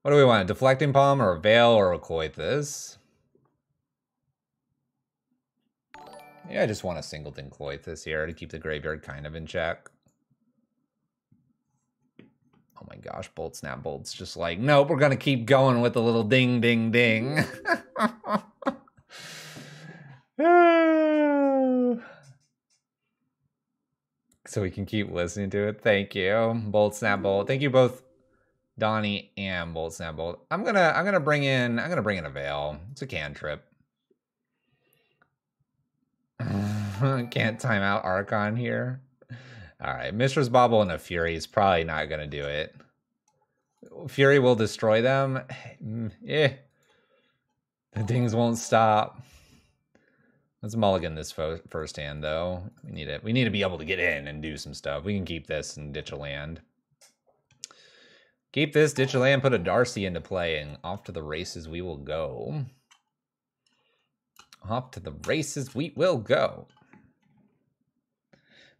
What do we want? A Deflecting Palm or a Veil or a Coitus? Yeah, I just want a Singleton Coitus here to keep the graveyard kind of in check. Oh my gosh, Bolt Snap Bolt's just like, nope, we're gonna keep going with the little ding, ding, ding. So we can keep listening to it. Thank you, Bolt Snap Bolt. Thank you both, Donnie and Bolt Snap Bolt. I'm gonna bring in a Veil. It's a cantrip. Can't time out Archon here. All right, Mishra's Bauble and a Fury is probably not going to do it. Fury will destroy them. Yeah. The dings won't stop. Let's mulligan this first hand, though. We need to be able to get in and do some stuff. We can keep this and ditch a land. Keep this, ditch a land, put a Darcy into play, and off to the races we will go. Off to the races we will go.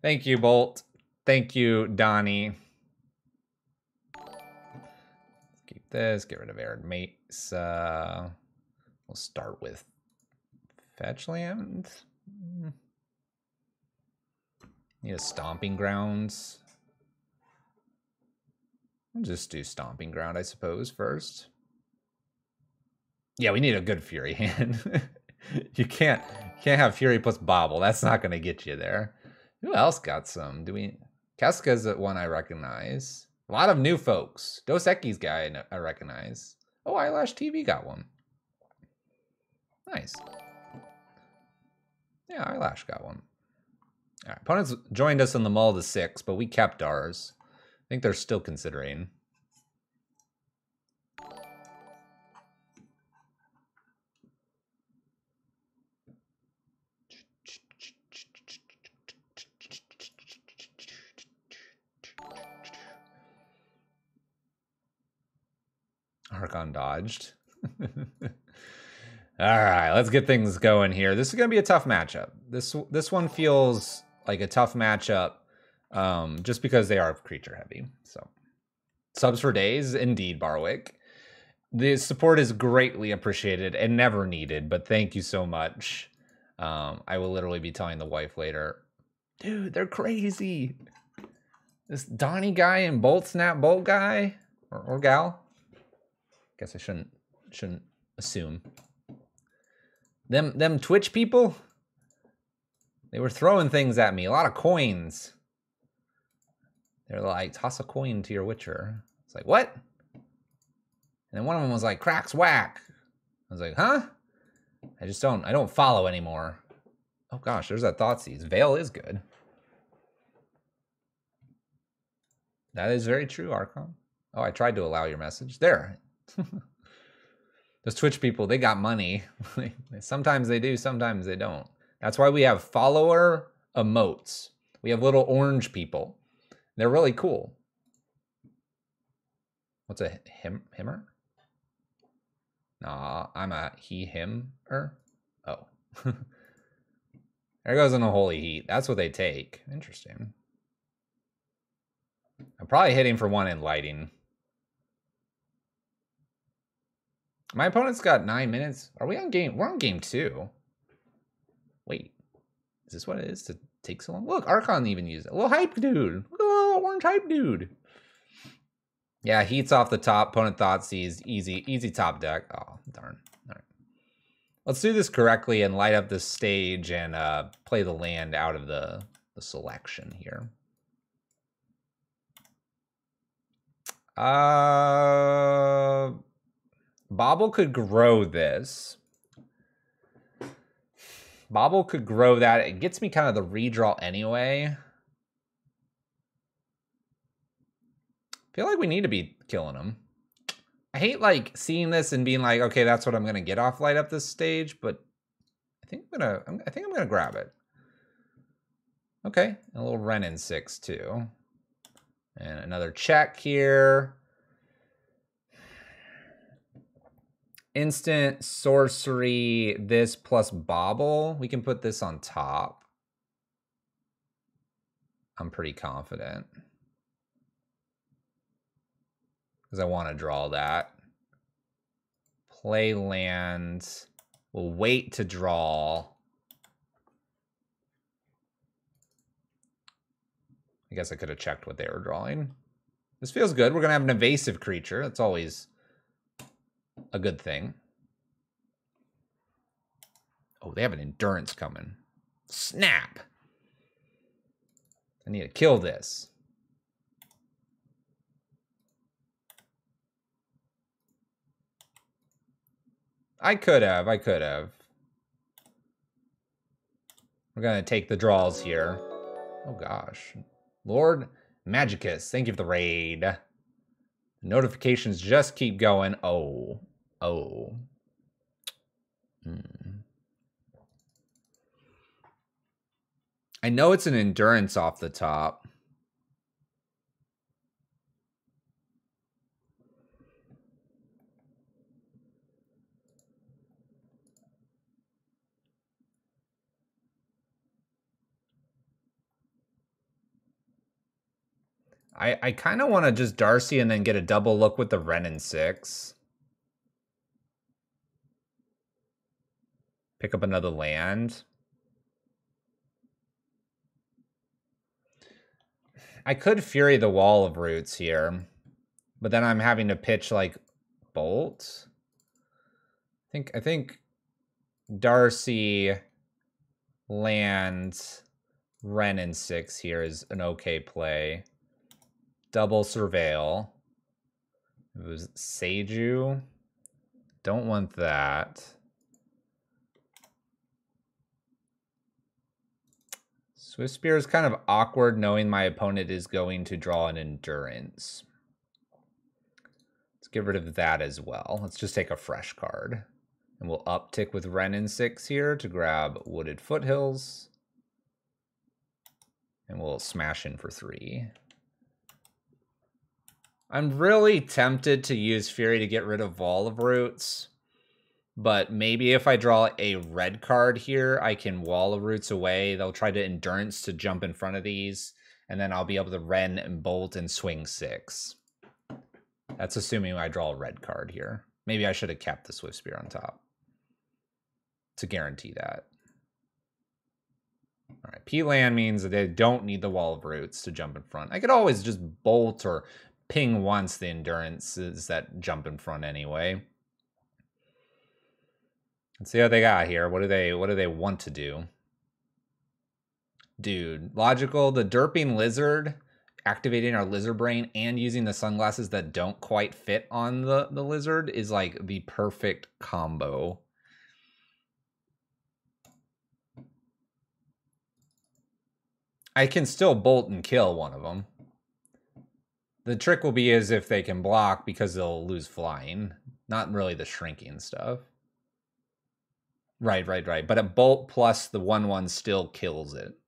Thank you, Bolt. Thank you, Donnie. Let's keep this. Get rid of Arid Mates. We'll start with Fetch Land. Need a Stomping Grounds. We'll just do Stomping Ground, I suppose, first. Yeah, we need a good Fury hand. You can't have Fury plus Bobble. That's not going to get you there. Who else got some? Keska's one I recognize. A lot of new folks. Dos Equis guy I recognize. Oh, Eyelash TV got one. Nice. Yeah, Eyelash got one. All right, opponents joined us in the mull to 6, but we kept ours. I think they're still considering. Archon dodged. All right, let's get things going here. This is going to be a tough matchup. This one feels like a tough matchup just because they are creature heavy. So subs for days, indeed, Barwick. The support is greatly appreciated and never needed, but thank you so much. I will literally be telling the wife later, dude, they're crazy. This Donnie guy and Bolt Snap Bolt guy or gal. Guess I shouldn't assume. Them Twitch people, they were throwing things at me. A lot of coins. They're like, toss a coin to your Witcher. It's like, what? And then one of them was like, cracks whack. I was like, huh? I don't follow anymore. Oh gosh, there's that Thoughtseize. Veil is good. That is very true, Archon. Oh, I tried to allow your message. There. Those Twitch people, they got money. Sometimes they do, sometimes they don't. That's why we have follower emotes. We have little orange people. They're really cool. What's a himmer? Nah, I'm a him-er. Oh. There goes in the holy heat. That's what they take. Interesting. I'm probably hitting for one in lighting. My opponent's got 9 minutes. Are we on game? We're on game 2. Wait. Is this what it is to take so long? Look, Archon even used it. A little hype dude. Look at the little orange hype dude. Yeah, heat's off the top. Opponent Thoughtseize. Easy top deck. Oh, darn. All right. Let's do this correctly and light up the stage and play the land out of the selection here. Bobble could grow this. Bobble could grow that. It gets me kind of the redraw anyway. I feel like we need to be killing him. I hate like seeing this and being like, okay, that's what I'm going to get off light up this stage, but I think I'm gonna grab it. Okay, a little Wrenn and 6 too. And another check here. Instant sorcery, this plus bobble. We can put this on top. I'm pretty confident. Because I want to draw that. Play land. We'll wait to draw. I guess I could have checked what they were drawing. This feels good. We're going to have an evasive creature. That's always a good thing. Oh, they have an endurance coming. Snap! I need to kill this. I could have. We're going to take the draws here. Oh, gosh. Lord Magicus, thank you for the raid. The notifications just keep going. Oh. I know it's an endurance off the top. I kind of want to just Darcy and then get a double look with the Wrenn and 6. Pick up another land. I could Fury the Wall of Roots here, but then I'm having to pitch like Bolt. I think Darcy, land, Wrenn and 6 here is an okay play. Double Surveil. It was Seiju. Don't want that. Swift Spear is kind of awkward knowing my opponent is going to draw an endurance. Let's get rid of that as well. Let's just take a fresh card. And we'll uptick with Wrenn and 6 here to grab Wooded Foothills. And we'll smash in for 3. I'm really tempted to use Fury to get rid of Wall of Roots. But maybe if I draw a red card here, I can Wall of Roots away. They'll try to Endurance to jump in front of these. And then I'll be able to Wrenn and Bolt and swing 6. That's assuming I draw a red card here. Maybe I should have kept the Swift Spear on top to guarantee that. All right, P-Land means that they don't need the Wall of Roots to jump in front. I could always just Bolt or ping once the Endurances that jump in front anyway. Let's see what they got here. What do they want to do? Dude, logical, the derping lizard, activating our lizard brain and using the sunglasses that don't quite fit on the lizard is like the perfect combo. I can still bolt and kill one of them. The trick will be is if they can block because they'll lose flying. Not really the shrinking stuff. Right. But a bolt plus the 1/1 still kills it.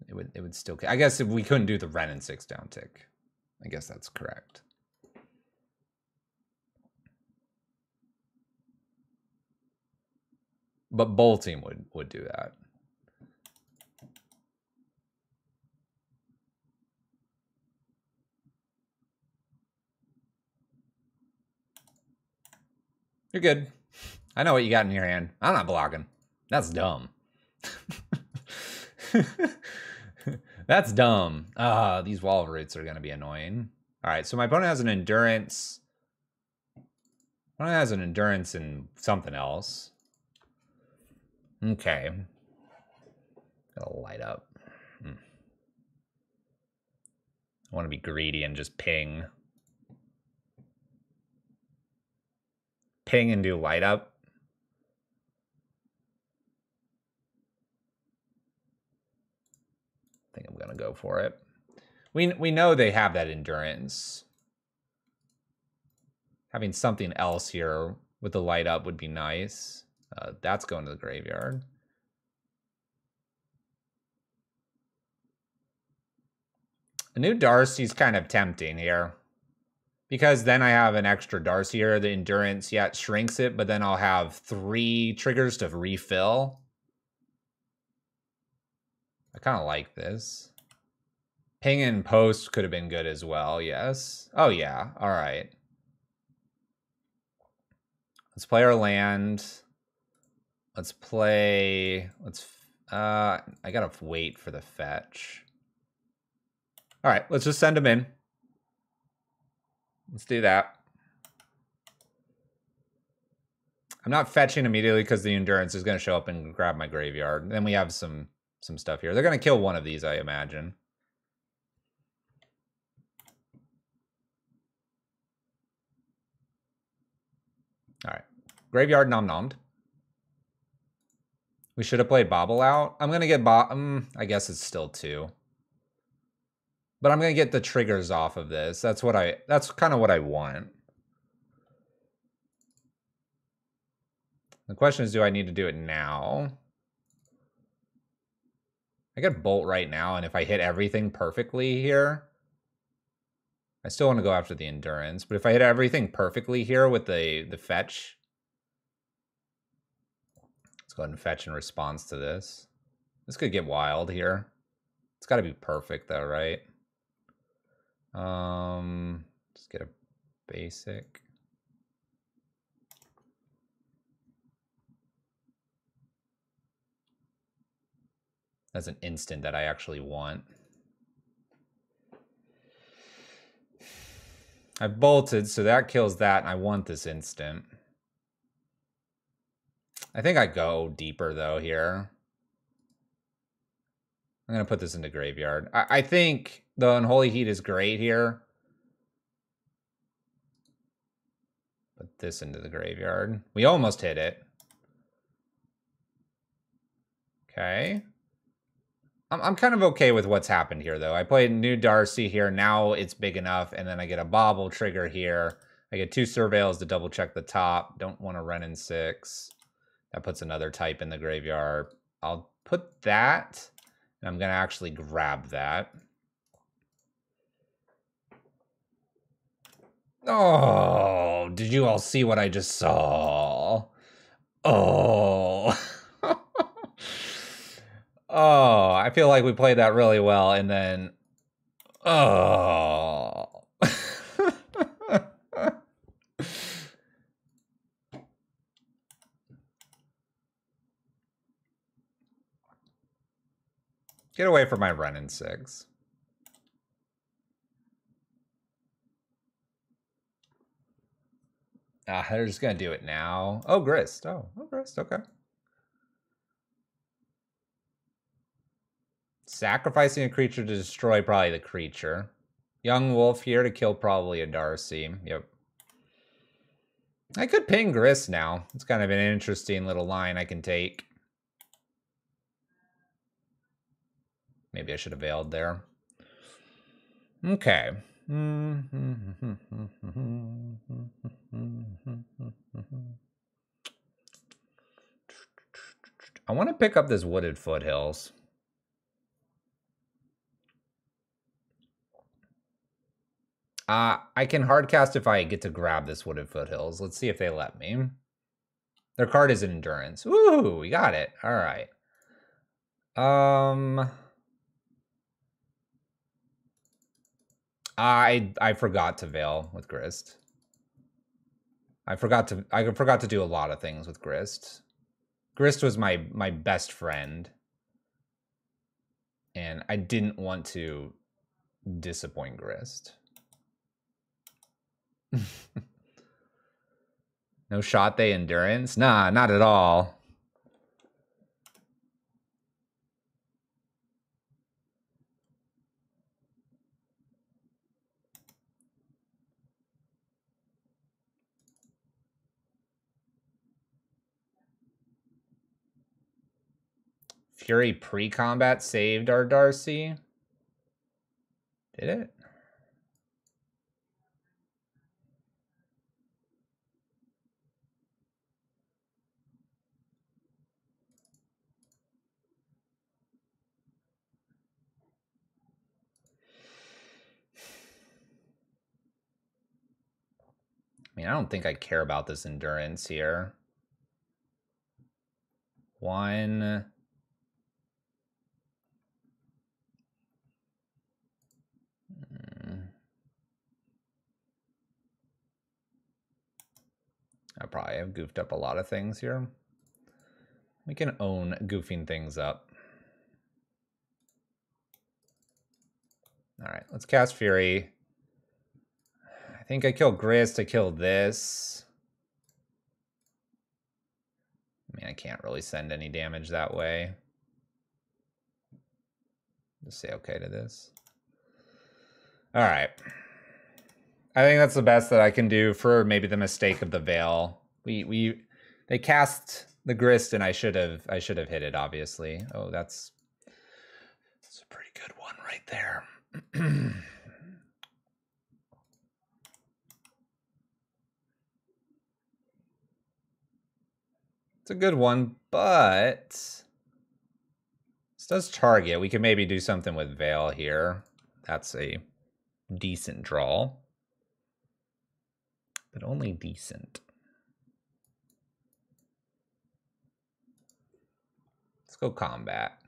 It would still kill. I guess if we couldn't do the Wrenn and 6 down tick. I guess that's correct. But bolting would do that. You're good. I know what you got in your hand. I'm not blocking. That's dumb. That's dumb. These Wall of Roots are going to be annoying. All right, so my opponent has an Endurance. My opponent has an Endurance and something else. Okay. Gotta light up. I want to be greedy and just ping. Ping and do light up. I think I'm gonna go for it. We know they have that Endurance. Having something else here with the light up would be nice. That's going to the graveyard. A new Darcy's kind of tempting here. Because then I have an extra Darcy here. The Endurance, yeah, it shrinks it, but then I'll have 3 triggers to refill. I kind of like this. Ping and Post could have been good as well, yes. Oh, yeah, all right. Let's play our land. Let's play, I gotta wait for the fetch. All right, let's just send him in. Let's do that. I'm not fetching immediately because the Endurance is going to show up and grab my graveyard. And then we have some stuff here. They're going to kill one of these, I imagine. All right. Graveyard nom-nommed. We should have played Bobble out. I'm going to get I guess it's still 2. But I'm going to get the triggers off of this. That's kind of what I want. The question is, do I need to do it now? I get Bolt right now, and if I hit everything perfectly here, I still want to go after the Endurance, but if I hit everything perfectly here with the fetch, let's go ahead and fetch in response to this. This could get wild here. It's got to be perfect though, right? Just get a basic. That's an instant that I actually want. I've bolted, so that kills that, and I want this instant. I think I go deeper, though, here. I'm going to put this into graveyard. I think the Unholy Heat is great here. Put this into the graveyard. We almost hit it. Okay. I'm kind of okay with what's happened here, though. I played new Darcy here. Now it's big enough, and then I get a Bobble trigger here. I get 2 Surveils to double-check the top. Don't want to run in 6. That puts another type in the graveyard. I'll put that, and I'm going to actually grab that. Oh, did you all see what I just saw? Oh. Oh, I feel like we played that really well, and then... Oh. Get away from my run in 6. They're just going to do it now. Oh, Grist. Oh, Grist, okay. Sacrificing a creature to destroy probably the creature. Young Wolf here to kill probably a Darcy. Yep. I could ping Grist now. It's kind of an interesting little line I can take. Maybe I should have veiled there. Okay. I want to pick up this Wooded Foothills. I can hardcast if I get to grab this Wooded Foothills. Let's see if they let me. Their card is Endurance. Ooh, we got it. All right. I forgot to veil with Grist. I forgot to do a lot of things with Grist. Grist was my best friend. And I didn't want to disappoint Grist. No shot they Endurance? Nah, not at all. Fury pre-combat saved our Darcy. Did it? mean, I don't think I care about this endurance here. 1. I probably have goofed up a lot of things here. We can own goofing things up. All right, let's cast Fury. I think I kill Grist, I kill this. I mean, I can't really send any damage that way. Just say okay to this. All right. I think that's the best that I can do for maybe the mistake of the Veil. They cast the Grist and I should have hit it, obviously. Oh, that's a pretty good one right there. It's a good one, but this does target. We can maybe do something with Veil here. That's a decent draw, but only decent. Let's go combat.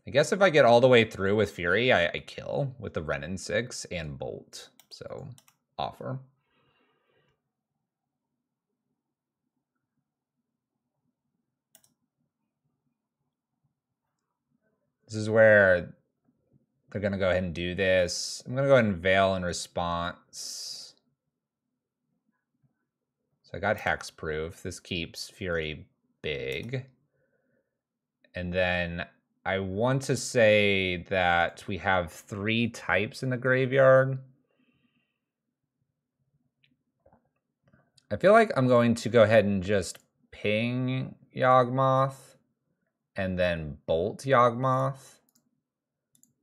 I guess if I get all the way through with Fury, I kill with the Renin 6 and Bolt. So, offer. This is where they're going to go ahead and do this. I'm going to go ahead and Veil in response. So I got Hexproof. This keeps Fury big. And then I want to say that we have 3 types in the graveyard. I feel like I'm going to go ahead and just ping Yawgmoth and then bolt Yawgmoth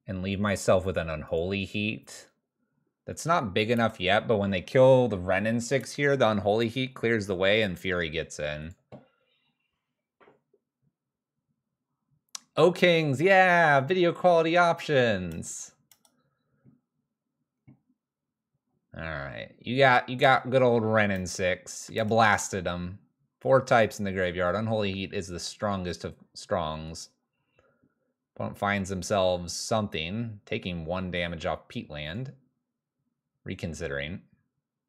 and leave myself with an Unholy Heat. That's not big enough yet, but when they kill the Renin 6 here, the Unholy Heat clears the way and Fury gets in. Oh, Kings, yeah, video quality options. All right, you got good old Renin 6. You blasted them. 4 types in the graveyard. Unholy Heat is the strongest of strongs. Opponent finds themselves something, taking 1 damage off Peatland. Reconsidering.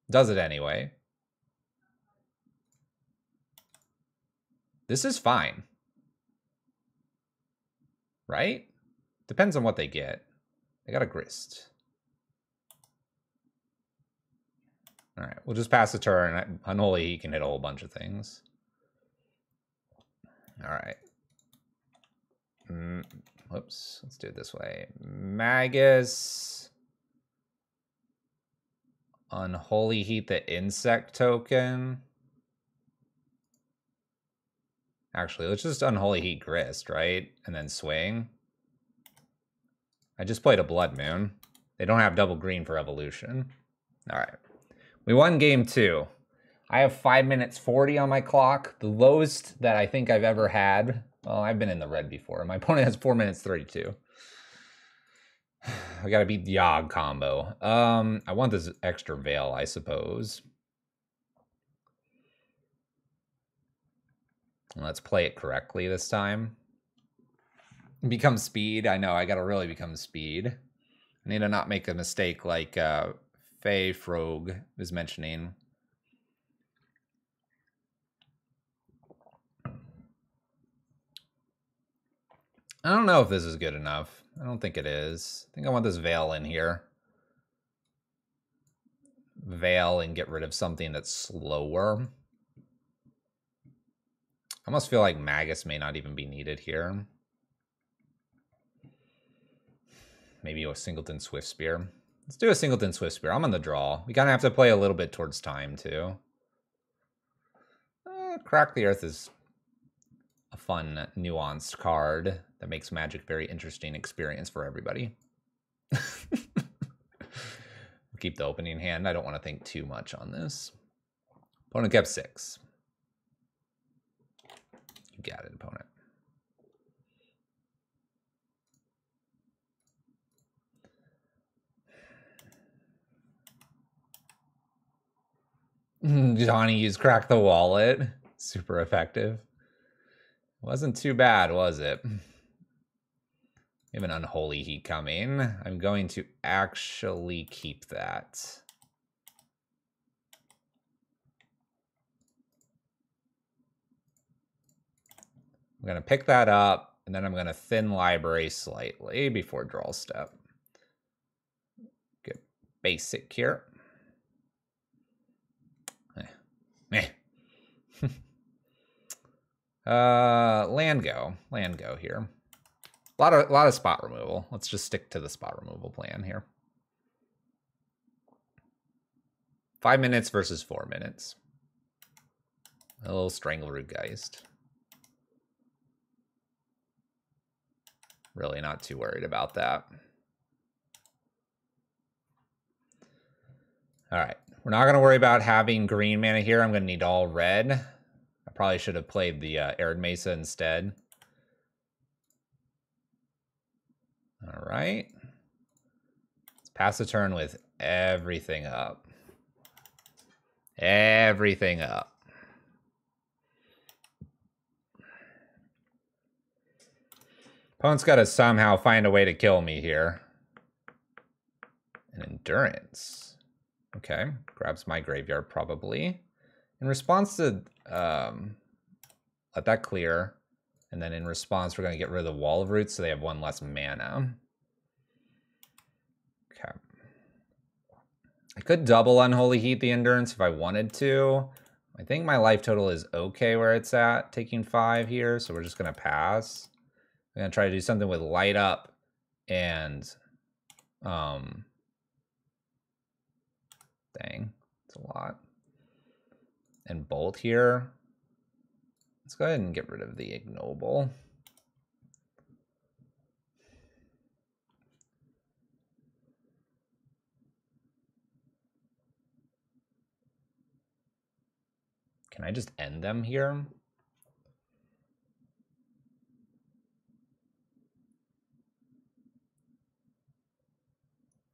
Does it anyway. This is fine. Right? Depends on what they get. They got a Grist. All right, we'll just pass the turn. Unholy Heat can hit a whole bunch of things. All right. Whoops, let's do it this way. Magus. Unholy Heat the insect token. Actually, let's just Unholy Heat Grist, right? And then swing. I just played a Blood Moon. They don't have double green for evolution. All right. We won game 2. I have 5 minutes 40 on my clock. The lowest that I think I've ever had. Well, I've been in the red before. My opponent has 4 minutes 32. I gotta beat the Yogg combo. I want this extra Veil, I suppose. Let's play it correctly this time. Become speed. I know, I gotta really become speed. I need to not make a mistake like Faye Frog was mentioning. I don't know if this is good enough. I don't think it is. I think I want this Veil in here. Veil and get rid of something that's slower. I almost feel like Magus may not even be needed here. Maybe a Singleton Swift Spear. Let's do a Singleton Swift Spear. I'm on the draw. We kind of have to play a little bit towards time, too. Crack the Earth is a fun, nuanced card that makes Magic a very interesting experience for everybody. We'll keep the opening hand. I don't want to think too much on this. Opponent kept 6. You got it, opponent. Johnny used Crack the Wallet. Super effective. Wasn't too bad, was it? We have an Unholy Heat coming. I'm going to actually keep that. I'm going to pick that up, and then I'm going to thin library slightly before draw step. Get basic here. Land go here. A lot of spot removal. Let's just stick to the spot removal plan here. 5 minutes versus 4 minutes. A little Strangleroot Geist. Really not too worried about that. All right, we're not going to worry about having green mana here. I'm going to need all red. I probably should have played the Arid Mesa instead. All right. Let's pass the turn with everything up. Everything up. Opponent's got to somehow find a way to kill me here. An Endurance. Okay, grabs my graveyard probably. In response to, let that clear. And then in response, we're going to get rid of the Wall of Roots so they have 1 less mana. Okay. I could double Unholy Heat the Endurance if I wanted to. I think my life total is okay where it's at, taking 5 here, so we're just going to pass. I'm going to try to do something with Light Up and... dang, it's a lot. And Bolt here. Let's go ahead and get rid of the Ignoble. Can I just end them here?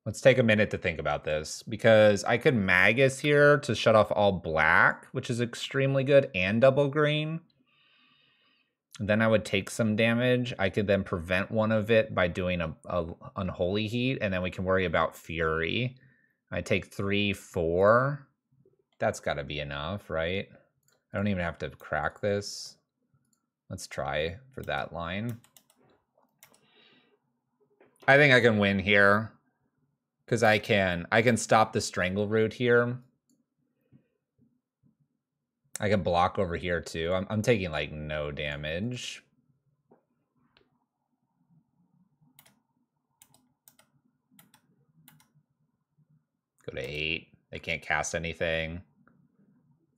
Let's take a minute to think about this, because I could Magus here to shut off all black, which is extremely good, and double green. Then I would take some damage. I could then prevent one of it by doing a Unholy Heat, and then we can worry about Fury. I take 3, 4. That's got to be enough, right? I don't even have to crack this. Let's try for that line. I think I can win here. Because I can stop the Strangleroot here. I can block over here too. I'm taking like no damage. Go to 8. They can't cast anything.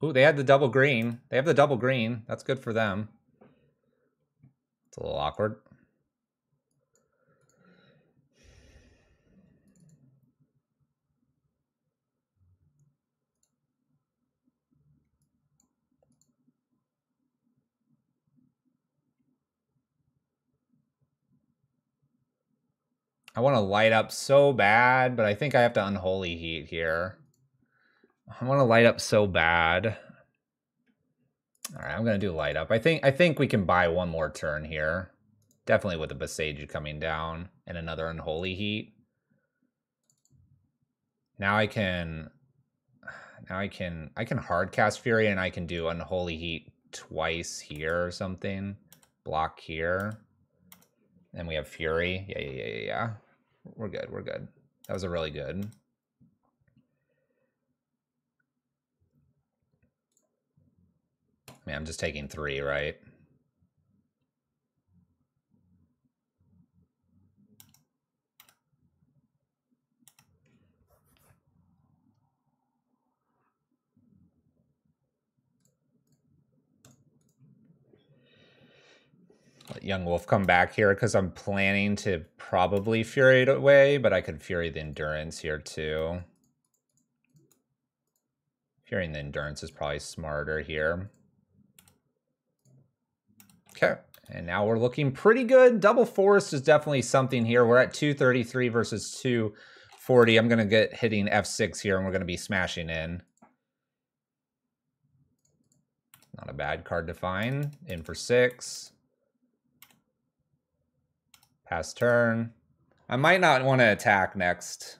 Ooh, they had the double green. They have the double green. That's good for them. It's a little awkward. I want to light up so bad, but I think I have to Unholy Heat here. I want to light up so bad. All right, I'm going to do light up. I think we can buy 1 more turn here. Definitely with the Boseiju coming down and another Unholy Heat. Now I can hard cast Fury, and I can do Unholy Heat twice here or something. Block here. And we have Fury. Yeah. We're good. That was a really good. Man, I'm just taking 3, right? Let Young Wolf come back here because I'm planning to probably Fury it away, but I could Fury the Endurance here too. Furying the Endurance is probably smarter here. Okay, and now we're looking pretty good. Double Forest is definitely something here. We're at 233 versus 240. I'm going to get hitting F6 here, and we're going to be smashing in. Not a bad card to find. In for 6. Pass turn. I might not want to attack next,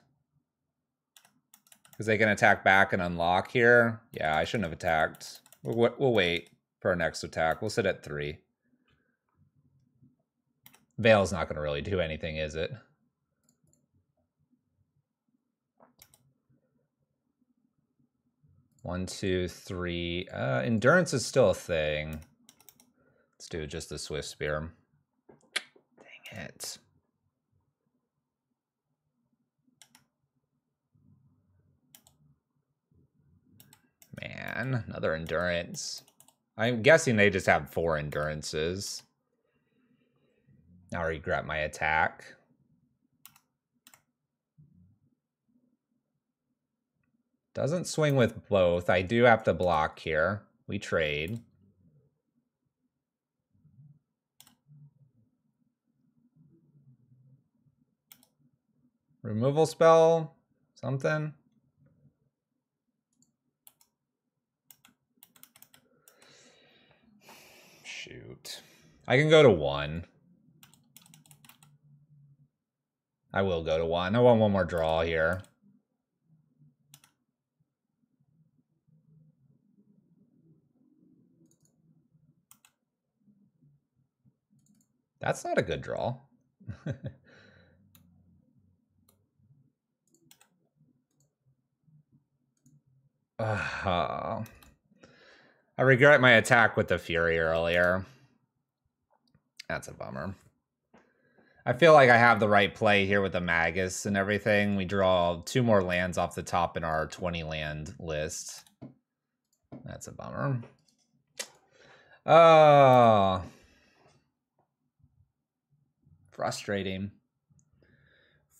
because they can attack back and unlock here. Yeah, I shouldn't have attacked. We'll wait for our next attack. We'll sit at 3. Veil's not going to really do anything, is it? One, two, 3. Endurance is still a thing. Let's do just the Swift Spear. Dang it. Man, another endurance. I'm guessing they just have 4 endurances. Now I regret my attack. Doesn't swing with both. I do have to block here. We trade. Removal spell? Something? Shoot. I can go to 1. I will go to 1. I want one more draw here. That's not a good draw. I regret my attack with the Fury earlier. That's a bummer. I feel like I have the right play here with the Magus and everything. We draw 2 more lands off the top in our 20 land list. That's a bummer. Frustrating.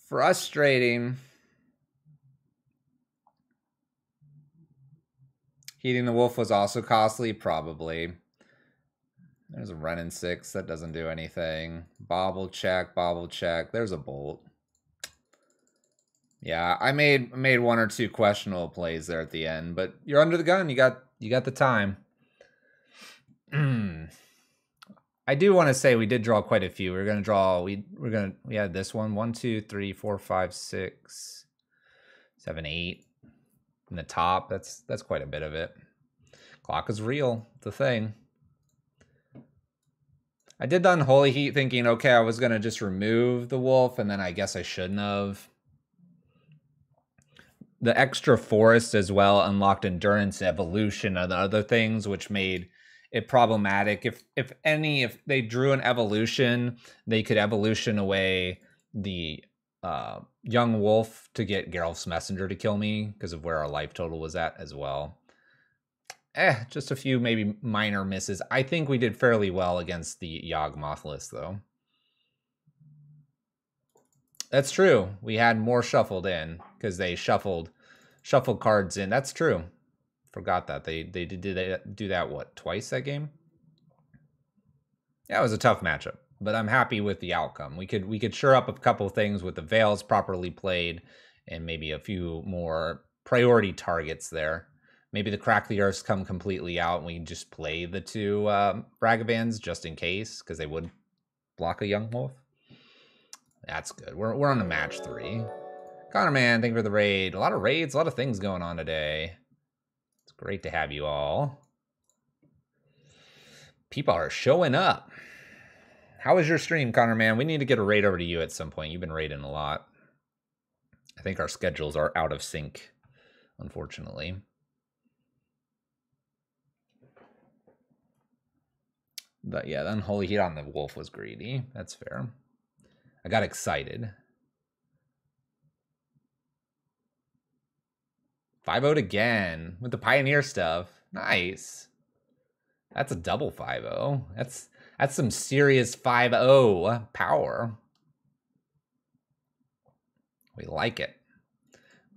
Frustrating. Heating the Wolf was also costly, probably. There's a run in 6 that doesn't do anything. Bobble check, bobble check. There's a bolt. Yeah, I made 1 or 2 questionable plays there at the end, but you're under the gun. You got the time. I do want to say we did draw quite a few. We're gonna draw. We had this one. 1, 2, 3, 4, 5, 6, 7, 8. In the top, that's quite a bit of it. Clock is real. It's a thing. I did the Unholy Heat thinking, okay, I was gonna just remove the wolf, and then I guess I shouldn't have. The extra forest as well unlocked endurance, evolution, and other things, which made it problematic. If they drew an evolution, they could evolution away the young wolf to get Geralf's Messenger to kill me because of where our life total was at as well. Just a few maybe minor misses. I think we did fairly well against the Yawgmoth list, though. That's true. We had more shuffled in because they shuffled cards in. That's true. Forgot that they did do that what, twice that game? Yeah, it was a tough matchup, but I'm happy with the outcome. We could shore up a couple things with the Veils properly played and maybe a few more priority targets there. Maybe the Crack the Earths come completely out and we just play the 2 Ragavans just in case, because they would block a Young Wolf. That's good. We're on to match 3. Connor Man, thank you for the raid. A lot of raids, a lot of things going on today. It's great to have you all. People are showing up. How was your stream, Connor Man? We need to get a raid over to you at some point. You've been raiding a lot. I think our schedules are out of sync, unfortunately. But yeah, the Unholy Heat on the wolf was greedy. That's fair. I got excited. 5-0'd again with the Pioneer stuff. Nice. That's a double 5-0. That's some serious 5-0 power. We like it.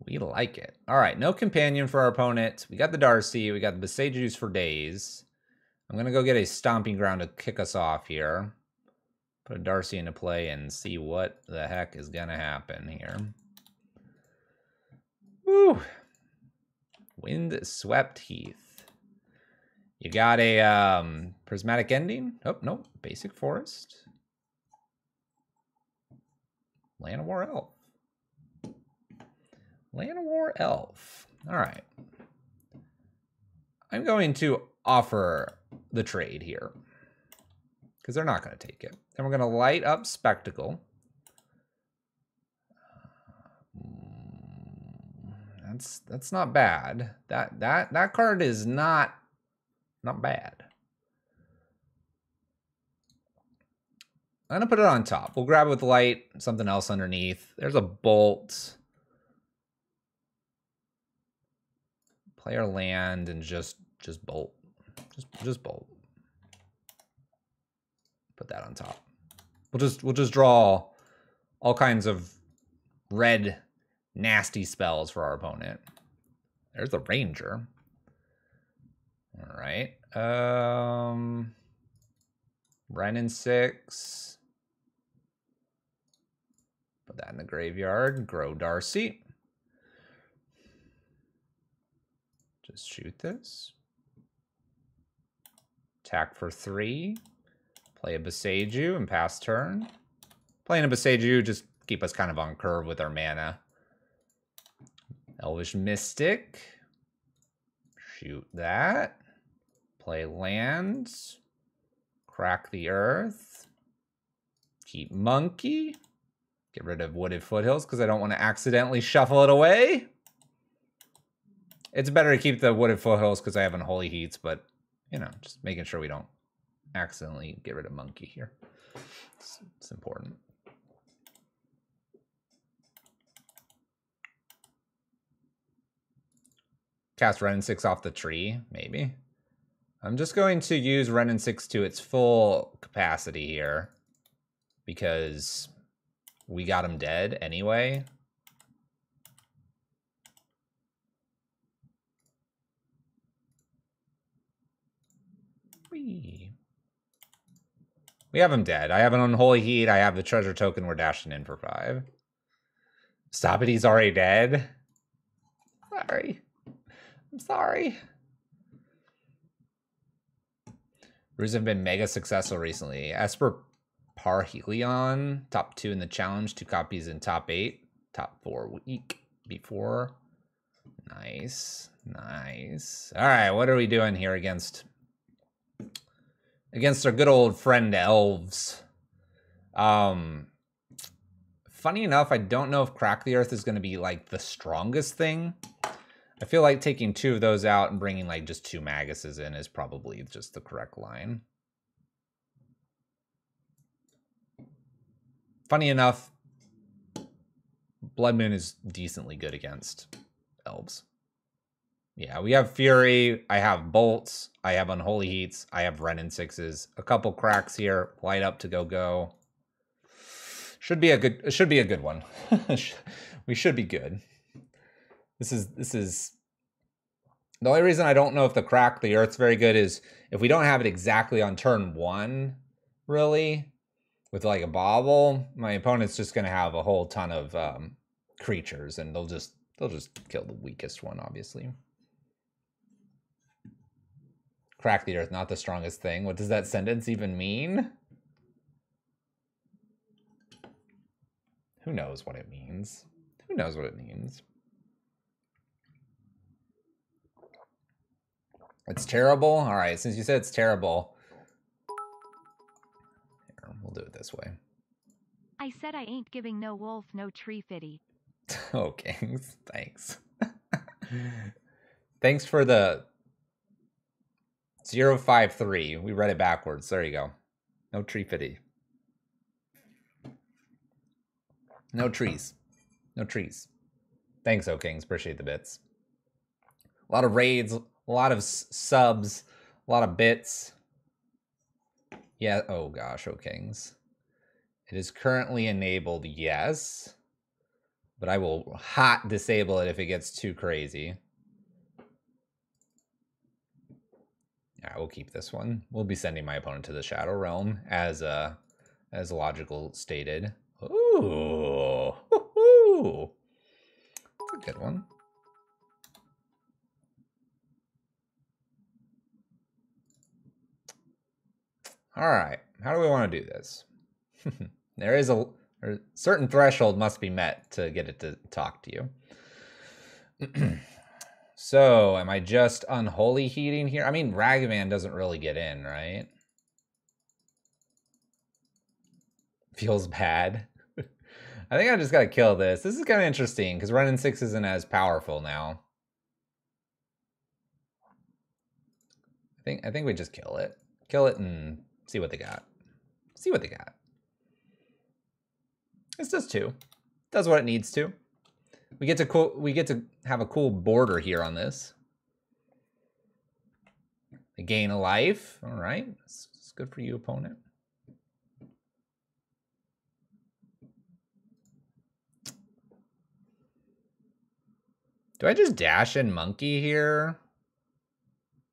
We like it. All right, no companion for our opponent. We got the Darcy. We got the Besages for days. I'm going to go get a Stomping Ground to kick us off here. Put a Darcy into play and see what the heck is going to happen here. Woo! Wind-Swept Heath. You got a prismatic ending? Oh, no. Basic forest. Llanowar Elf. Llanowar Elf. All right. I'm going to offer the trade here because they're not going to take it. And we're going to light up Spectacle. That's not bad. That card is not bad. I'm gonna put it on top. We'll grab it with light, something else underneath. There's a bolt. Player land and just bolt. Just bolt. Put that on top. We'll just draw all kinds of red nasty spells for our opponent. There's the Ranger. All right. Renin 6. Put that in the graveyard. Grow Darcy. Just shoot this. Attack for 3. Play a Boseiju and pass turn. Playing a Boseiju just keep us kind of on curve with our mana. Elvish Mystic. Shoot that. Play lands. Crack the Earth. Keep Monkey. Get rid of Wooded Foothills because I don't want to accidentally shuffle it away. It's better to keep the Wooded Foothills because I have Unholy Heats, but, you know, just making sure we don't accidentally get rid of Monkey here. It's important. Cast Renin 6 off the tree, maybe. I'm just going to use Renin 6 to its full capacity here because we got him dead anyway. We have him dead. I have an Unholy Heat. I have the treasure token. We're dashing in for 5. Stop it. He's already dead. Sorry. I'm sorry. Brews have been mega successful recently. Esper Parhelion, top 2 in the challenge, 2 copies in top 8, top 4 week before. Nice, nice. All right, what are we doing here against our good old friend elves? Funny enough, I don't know if Crack the Earth is going to be like the strongest thing. I feel like taking 2 of those out and bringing like just 2 Maguses in is probably just the correct line. Funny enough, Blood Moon is decently good against elves. Yeah, we have Fury, I have Bolts, I have Unholy Heats, I have Renin 6s, a couple cracks here, light up to go. Should be a good one. We should be good. This is the only reason I don't know if the Crack the Earth's very good is if we don't have it exactly on turn 1, really, with like a bobble, my opponent's just gonna have a whole ton of creatures, and they'll just kill the weakest one, obviously. Crack the Earth, not the strongest thing. What does that sentence even mean? Who knows what it means? Who knows what it means? It's terrible? All right, since you said it's terrible, here, we'll do it this way. I said I ain't giving no wolf no tree fitty. Oh, Kings, thanks. Thanks for the 053. We read it backwards. There you go. No tree fitty. No trees. No trees. Thanks, O Kings. Appreciate the bits. A lot of raids, a lot of subs, a lot of bits. Yeah, oh gosh, O Kings. It is currently enabled, yes. But I will hot disable it if it gets too crazy. Yeah, we'll keep this one. We'll be sending my opponent to the Shadow Realm, as Logical stated. Ooh, woohoo! That's a good one. All right, how do we want to do this? There is a certain threshold must be met to get it to talk to you. So, am I just unholy heating here? I mean, Ragavan doesn't really get in, right? Feels bad. I think I just gotta kill this. This is kind of interesting because running 6 isn't as powerful now. I think we just kill it. Kill it and see what they got. See what they got. This does 2. Does what it needs to. We get to have a cool border here on this. They gain a life. All right. It's good for you, opponent. Do I just dash in Monkey here?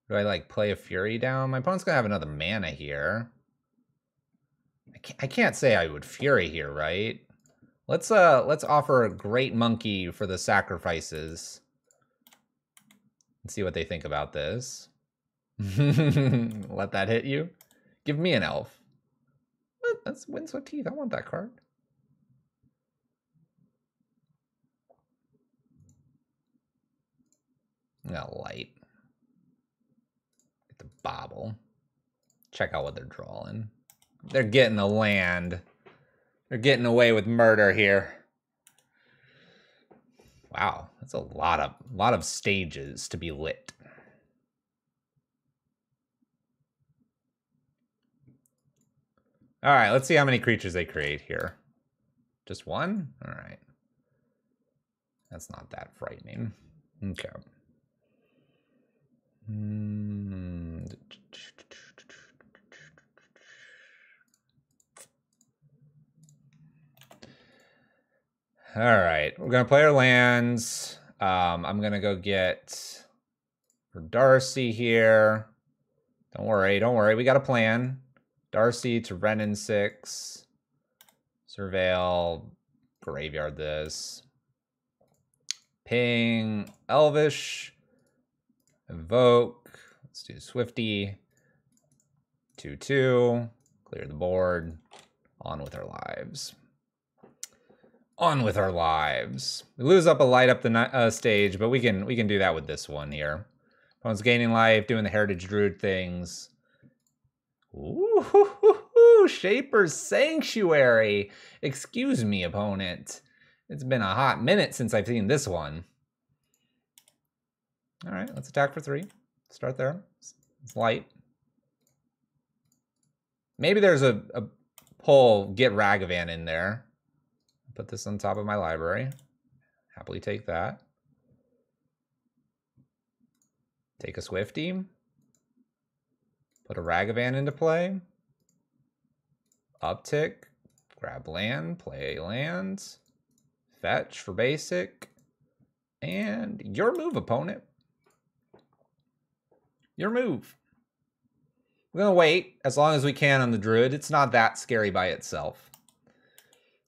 Do I like play a Fury down? My opponent's gonna have another mana here. I can't say I would Fury here, right? Let's offer a great Monkey for the sacrifices. And see what they think about this. Let that hit you. Give me an elf. What? That's Windswept Teeth. I want that card. Got light. Get the bobble. Check out what they're drawing. They're getting a land. They're getting away with murder here. Wow, that's a lot of stages to be lit. All right, let's see how many creatures they create here. Just one? All right. That's not that frightening. Okay. All right, we're gonna play our lands. I'm gonna go get for Darcy here. Don't worry, we got a plan. Darcy to Renin 6. Surveil, graveyard this. Ping, Elvish. Evoke. Let's do Swifty. 2/2. Clear the board. On with our lives. On with our lives. We lose up a light up the stage, but we can do that with this one here. Opponent's gaining life, doing the Heritage Druid things. Ooh, Shaper's Sanctuary. Excuse me, opponent. It's been a hot minute since I've seen this one. All right, let's attack for 3. Start there. It's light. Maybe there's a pull get Ragavan in there. Put this on top of my library. Happily take that. Take a Swifty. Put a Ragavan into play. Uptick. Grab land. Play lands. Fetch for basic. And your move, opponent. Your move. We're going to wait as long as we can on the Druid. It's not that scary by itself.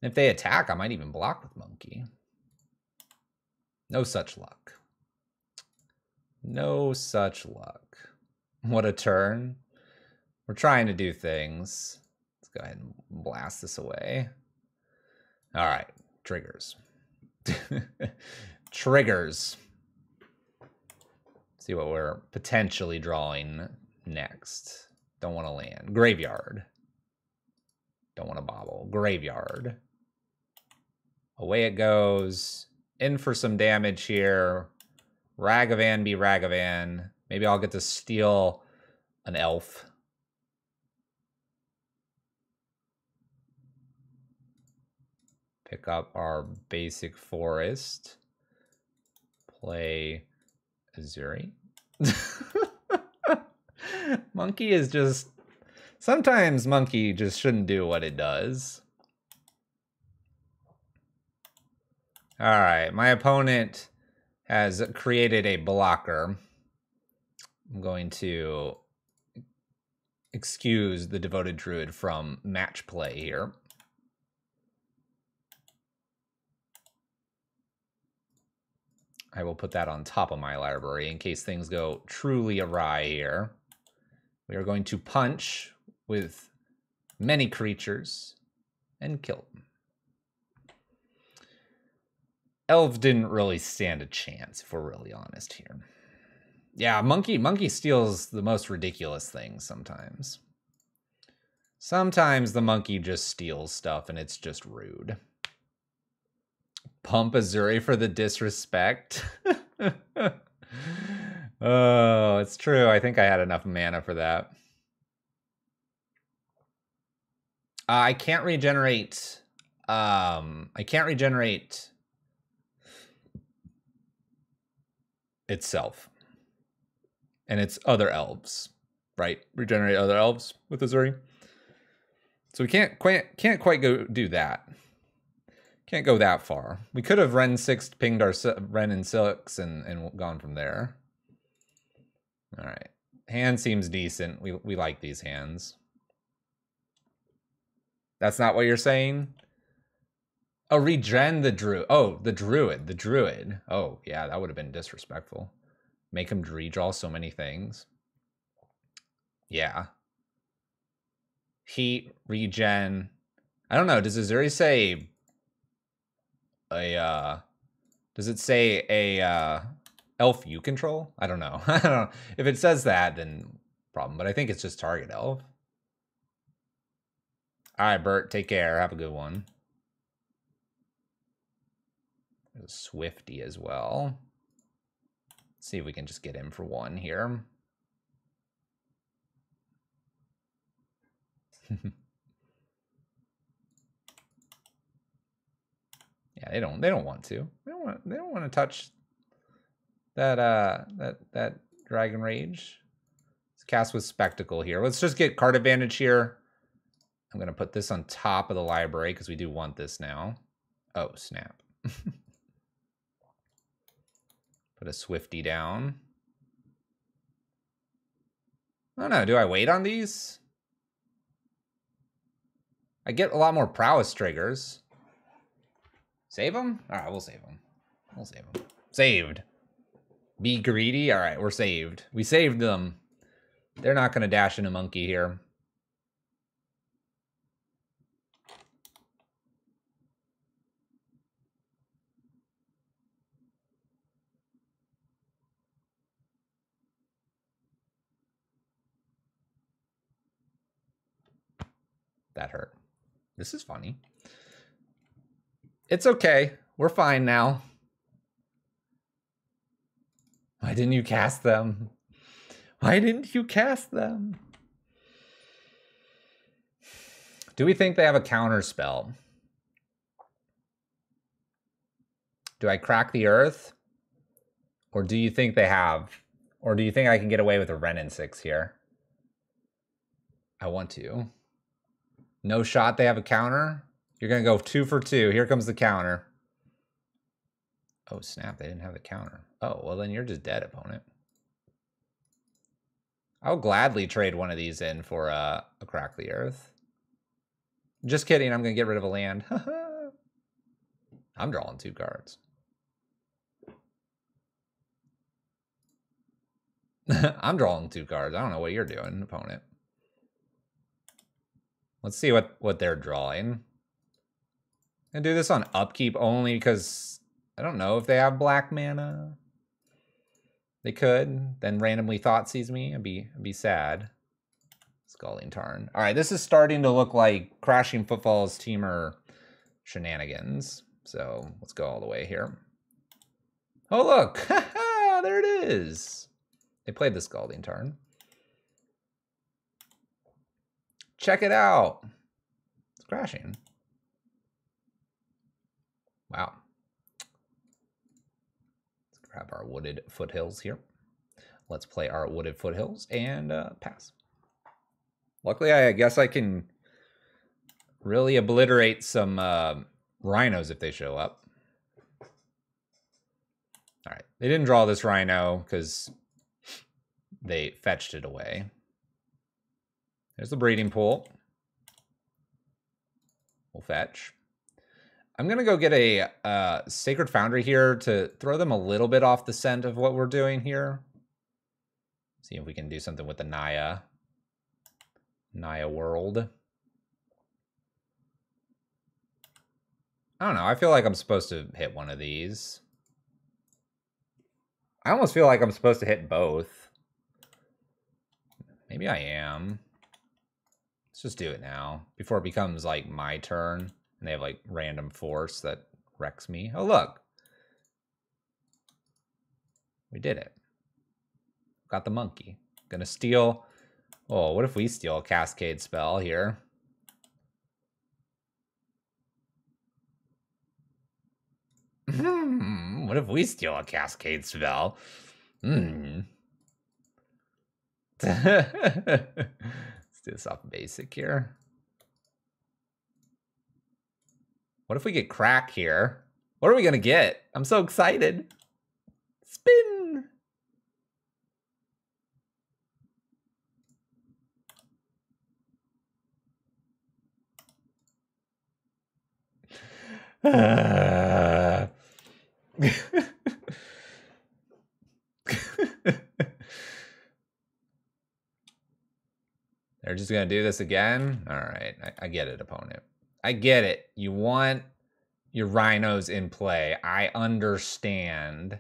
If they attack, I might even block with Monkey. No such luck. No such luck. What a turn. We're trying to do things. Let's go ahead and blast this away. All right, triggers. Triggers. See what we're potentially drawing next. Don't want to land. Graveyard. Don't want to bobble. Graveyard. Away it goes. In for some damage here. Ragavan be Ragavan. Maybe I'll get to steal an elf. Pick up our basic forest. Play Azuri. Monkey is just... Sometimes Monkey just shouldn't do what it does. All right, my opponent has created a blocker. I'm going to excuse the Devoted Druid from match play here. I will put that on top of my library in case things go truly awry here. We are going to punch with many creatures and killed them. Elves didn't really stand a chance, if we're really honest here. Yeah, monkey steals the most ridiculous things sometimes. Sometimes the monkey just steals stuff and it's just rude. Pump Azuri for the disrespect. Oh, it's true. I think I had enough mana for that. I can't regenerate. I can't regenerate itself. And it's other elves, right? Regenerate other elves with Azuri. So we can't quite go do that. Can't go that far. We could have Ren 6 pinged our Ren and 6 and gone from there. All right. Hand seems decent. We like these hands. That's not what you're saying? Oh, regen the druid. Oh, the druid. The druid. Oh, yeah, that would have been disrespectful. Make him redraw so many things. Yeah. Heat, regen. I don't know. Does Azuri say does it say a elf you control? I don't know. I don't know. If it says that, then problem. But I think it's just target elf. All right, Bert, take care. Have a good one. There's a Swifty as well. Let's see if we can just get him for one here. Yeah, they don't want to. They don't want to touch that that Dragon Rage. Let's cast with Spectacle here. Let's just get card advantage here. I'm gonna put this on top of the library because we do want this now. Oh, snap. Put a Swifty down. I don't know, do I wait on these? I get a lot more prowess triggers. Save them? All right, we'll save them. We'll save them. Saved. Be greedy? All right, we're saved. We saved them. They're not going to dash in a monkey here. That hurt. This is funny. It's okay. We're fine now. Why didn't you cast them? Why didn't you cast them? Do we think they have a counter spell? Do I crack the earth? Or do you think they have? Or do you think I can get away with a Ren and 6 here? I want to. No shot they have a counter? You're going to go 2 for 2. Here comes the counter. Oh, snap. They didn't have the counter. Oh, well, then you're just dead, opponent. I'll gladly trade one of these in for a Crack the Earth. Just kidding. I'm going to get rid of a land. I'm drawing 2 cards. I'm drawing 2 cards. I don't know what you're doing, opponent. Let's see what they're drawing. And do this on upkeep only because I don't know if they have black mana. They could. Then randomly Thoughtseize me. I'd be sad. Scalding Tarn. All right, this is starting to look like Crashing Footfalls Teamer shenanigans. So let's go all the way here. Oh, look. There it is. They played the Scalding Tarn. Check it out. It's crashing. Wow. Let's grab our Wooded Foothills here. Let's play our Wooded Foothills and pass. Luckily, I guess I can really obliterate some rhinos if they show up. All right. They didn't draw this rhino because they fetched it away. There's the breeding pool. We'll fetch. I'm going to go get a Sacred Foundry here to throw them a little bit off the scent of what we're doing here. See if we can do something with the Naya. Naya World. I don't know. I feel like I'm supposed to hit one of these. I almost feel like I'm supposed to hit both. Maybe I am. Let's just do it now before it becomes like my turn and they have like random force that wrecks me. Oh, look. We did it. Got the monkey. Gonna steal. Oh, what if we steal a cascade spell here? What if we steal a cascade spell? Let's do this off basic here. What if we get crack here? What are we gonna get? I'm so excited. Spin. They're just gonna do this again? All right, I get it, opponent. I get it. You want your rhinos in play. I understand.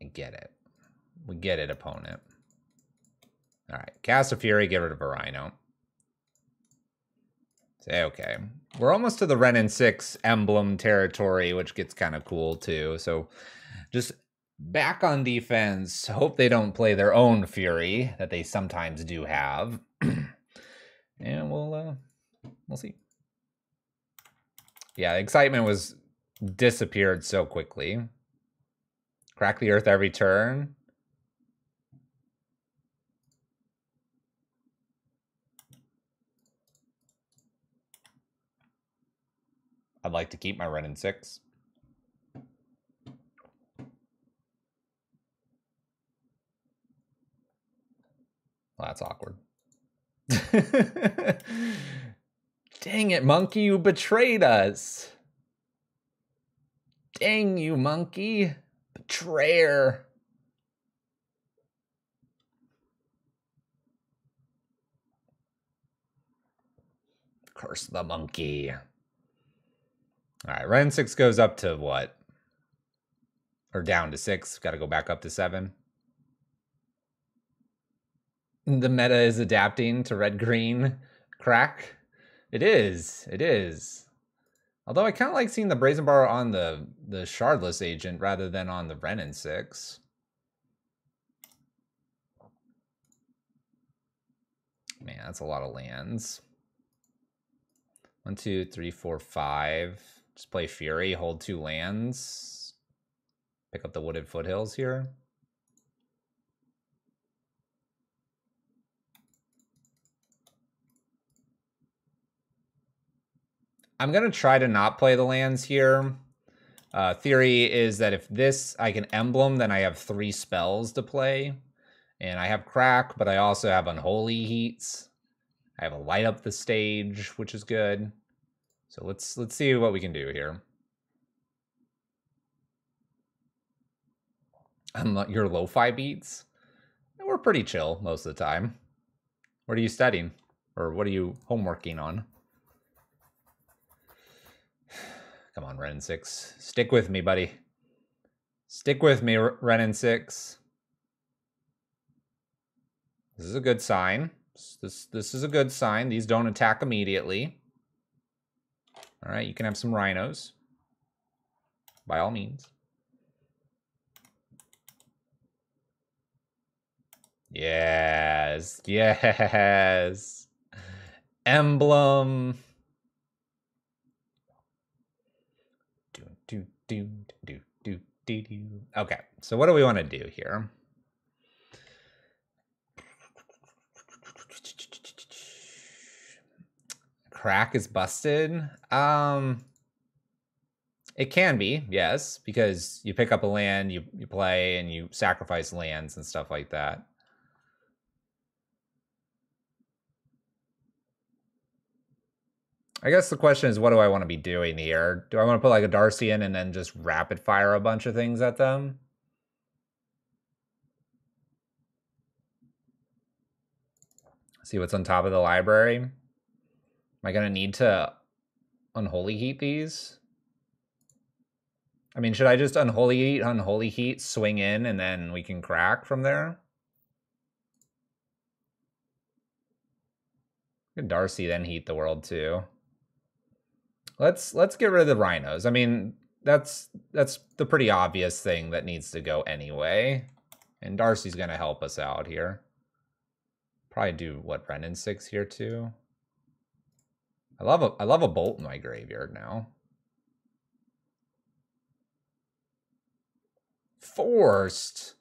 I get it. We get it, opponent. All right, cast a fury, get rid of a rhino. Say, okay. We're almost to the Renin 6 emblem territory, which gets kind of cool too. So just back on defense. Hope they don't play their own fury that they sometimes do have. And we'll see. Yeah, the excitement was disappeared so quickly. Crack the earth every turn. I'd like to keep my Renin 6. Well, that's awkward. Dang it, monkey, you betrayed us. Dang you, monkey. Betrayer. Curse the monkey. All right, Ren 6 goes up to what? Or down to 6. Got to go back up to 7. The meta is adapting to red-green crack. It is. It is. Although I kind of like seeing the Brazen Bar on the Shardless Agent rather than on the Renin 6. Man, that's a lot of lands. 1, 2, 3, 4, 5. Just play Fury, hold 2 lands. Pick up the Wooded Foothills here. I'm going to try to not play the lands here. Theory is that if this, I can emblem, then I have 3 spells to play. And I have Crack, but I also have Unholy Heats. I have a Light Up the Stage, which is good. So let's see what we can do here. Your lo-fi beats? We're pretty chill most of the time. What are you studying? Or what are you homeworking on? Come on, Renin 6. Stick with me, buddy. Stick with me, Renin 6. This is a good sign. This is a good sign. These don't attack immediately. All right, you can have some rhinos. By all means. Yes, yes. Emblem. Okay, so what do we want to do here? Crack is busted. It can be, yes, because you pick up a land, you play, and you sacrifice lands and stuff like that. I guess the question is, what do I want to be doing here? Do I want to put like a Darcy in and then just rapid fire a bunch of things at them? See what's on top of the library. Am I going to need to Unholy Heat these? I mean, should I just Unholy Heat, swing in, and then we can crack from there? Could Darcy then heat the world too? Let's get rid of the rhinos. I mean, that's the pretty obvious thing that needs to go anyway. And Darcy's gonna help us out here. Probably do what, Brennan 6 here too. I love a bolt in my graveyard now. Forced.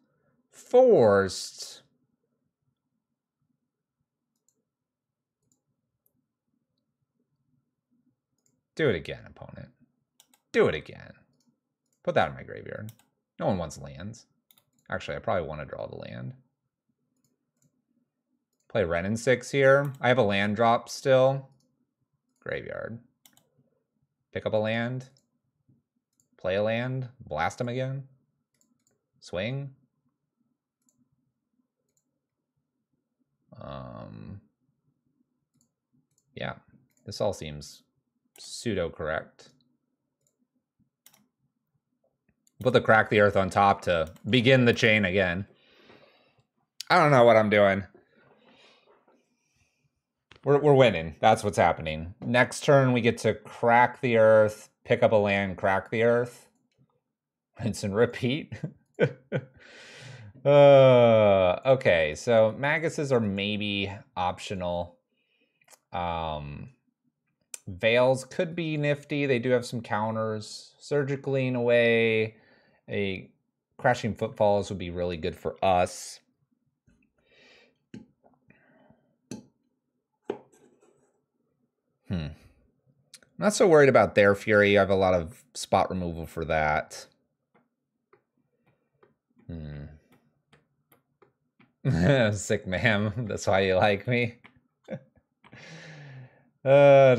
Do it again, opponent. Do it again. Put that in my graveyard. No one wants lands. Actually, I probably want to draw the land. Play Renin 6 here. I have a land drop still. Graveyard. Pick up a land. Play a land. Blast him again. Swing. Yeah, this all seems pseudo-correct. Put the Crack the Earth on top to begin the chain again. I don't know what I'm doing. We're winning. That's what's happening. Next turn, we get to Crack the Earth, pick up a land, Crack the Earth. Rinse and repeat. Okay, so Maguses are maybe optional. Veils could be nifty. They do have some counters. Surgically away. A Crashing Footfalls would be really good for us. Not so worried about their Fury. I have a lot of spot removal for that. Sick ma'am. That's why you like me. They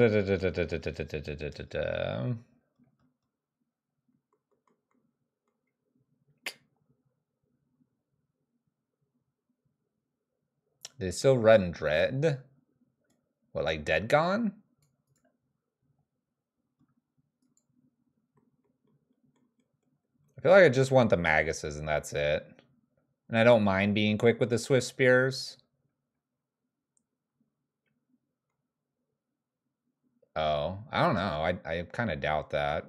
still run Dread? What, like Dead Gone? I feel like I just want the Maguses and that's it. And I don't mind being quick with the Swift Spears. Oh, I don't know. I kind of doubt that.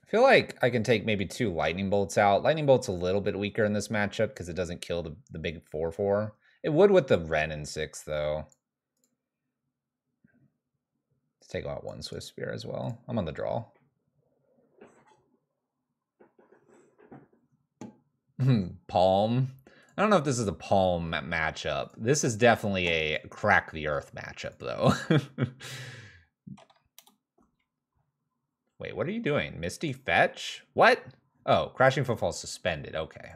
I feel like I can take maybe 2 Lightning Bolts out. Lightning Bolt's a little bit weaker in this matchup because it doesn't kill the big 4/4. It would with the Renin 6, though. Let's take out 1 Swift Spear as well. I'm on the draw. Palm. I don't know if this is a Palm matchup. This is definitely a Crack the Earth matchup, though. Wait, what are you doing? Misty Fetch? What? Oh, Crashing Footfall suspended. Okay.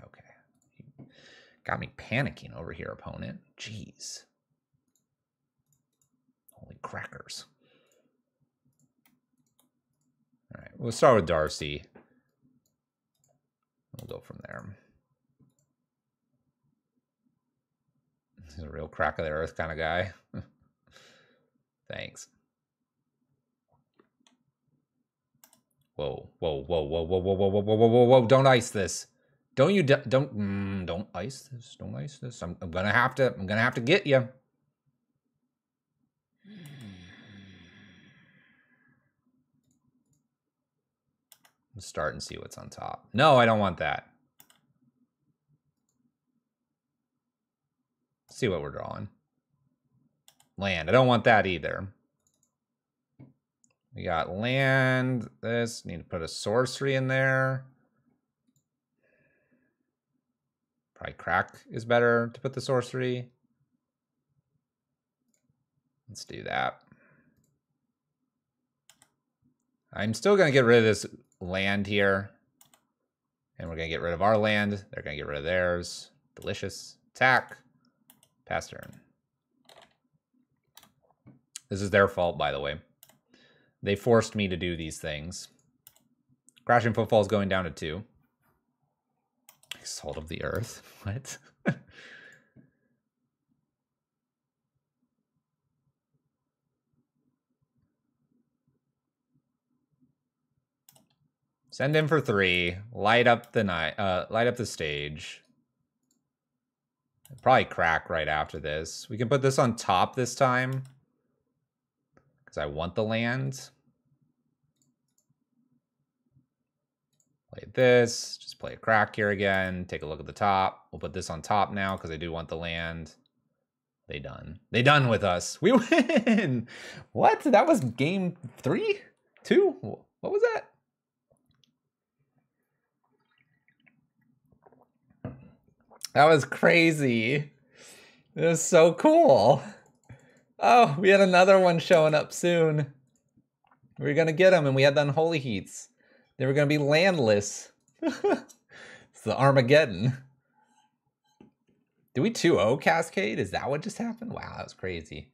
Got me panicking over here, opponent. Jeez. Holy crackers. All right, we'll start with Darcy. We'll go from there. He's a real Crack of the Earth kind of guy. Thanks. Whoa! Don't ice this. Don't ice this. Don't ice this. I'm gonna have to get you. Let's start and see what's on top. No, I don't want that. Let's see what we're drawing. Land. I don't want that either. We got land. This. Need to put a sorcery in there. Probably Crack is better to put the sorcery. Let's do that. I'm still going to get rid of this land here. And we're going to get rid of our land. They're going to get rid of theirs. Delicious. Attack. Pass turn. This is their fault, by the way. They forced me to do these things. Crashing Footfall's going down to 2. Salt of the Earth. What? Send in for 3. Light up the night. Light up the stage. Probably crack right after this. We can put this on top this time because I want the land. Play this. Just play a crack here again. Take a look at the top. We'll put this on top now because I do want the land. They done. They done with us. We win. What? That was game 3? 2? What was that? That was crazy. It was so cool. Oh, we had another one showing up soon. We were going to get them, and we had the Unholy Heats. They were going to be landless. It's the Armageddon. Did we 2-0 Cascade? Is that what just happened? Wow, that was crazy.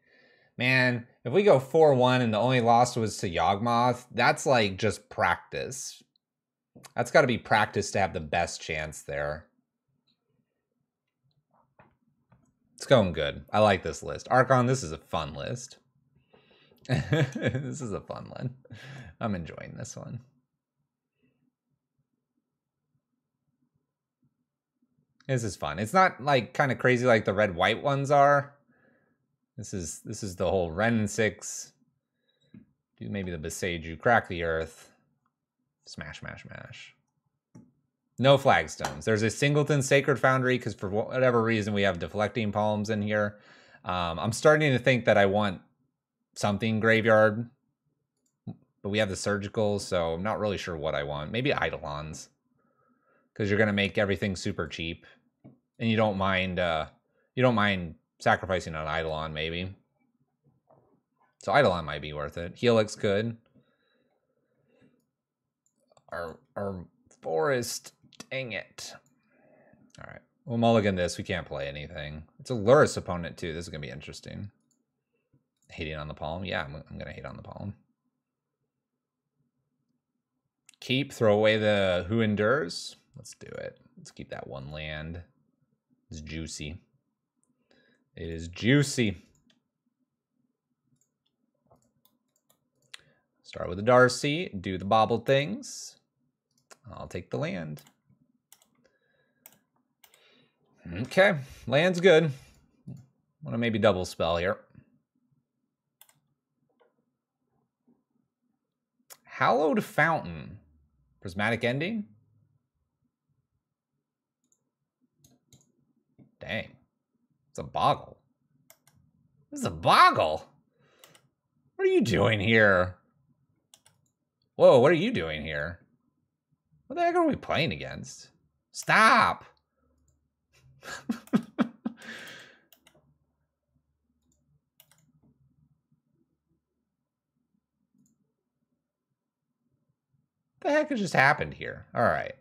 Man, if we go 4-1 and the only loss was to Yawgmoth, that's like just practice. That's got to be practice to have the best chance there. It's going good. I like this list. Archon, this is a fun list. This is a fun one. I'm enjoying this one. This is fun. It's not like kind of crazy like the red-white ones are. This is the whole Ren 6. Do maybe the Beseiju. Crack the Earth. Smash, smash, smash. No flagstones. There's a Singleton Sacred Foundry because for whatever reason we have Deflecting Palms in here. I'm starting to think that I want something graveyard, but we have the Surgical, so I'm not really sure what I want. Maybe Eidolons because you're gonna make everything super cheap, and you don't mind sacrificing an Eidolon maybe. So Eidolon might be worth it. Helix good. Our forest. Dang it. All right. We'll mulligan this. We can't play anything. It's a Lurrus opponent, too. This is going to be interesting. Hating on the palm. Yeah, I'm going to hate on the palm. Keep. Throw away the Who Endures. Let's do it. Let's keep that one land. It's juicy. It is juicy. Start with the Darcy. Do the bobbled things. I'll take the land. Okay, land's good. Want to maybe double spell here. Hallowed Fountain. Prismatic Ending? Dang. It's a boggle. This is a boggle. What are you doing here? Whoa, what are you doing here? What the heck are we playing against? Stop! What the heck has just happened here? All right.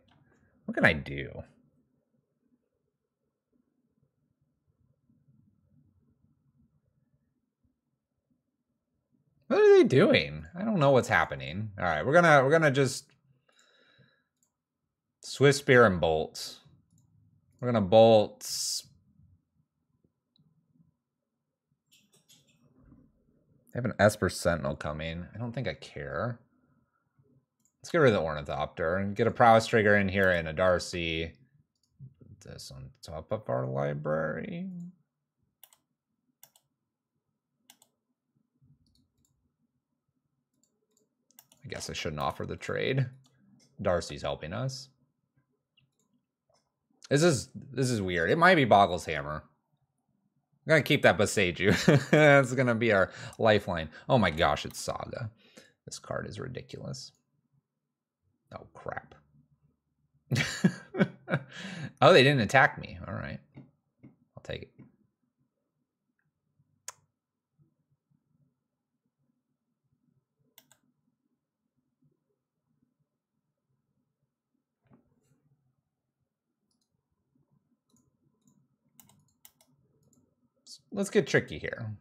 What can I do? What are they doing? I don't know what's happening. All right, we're gonna just Swift Spear and bolt. We're gonna bolt. I have an Esper Sentinel coming. I don't think I care. Let's get rid of the Ornithopter and get a Prowess Trigger in here and a Darcy. Put this on top of our library. I guess I shouldn't offer the trade. Darcy's helping us. This is weird. It might be Boggle's Hammer. I'm gonna keep that Beseiju. That's gonna be our lifeline. Oh my gosh, it's Saga. This card is ridiculous. Oh crap. Oh, they didn't attack me. All right. I'll take it. Let's get tricky here.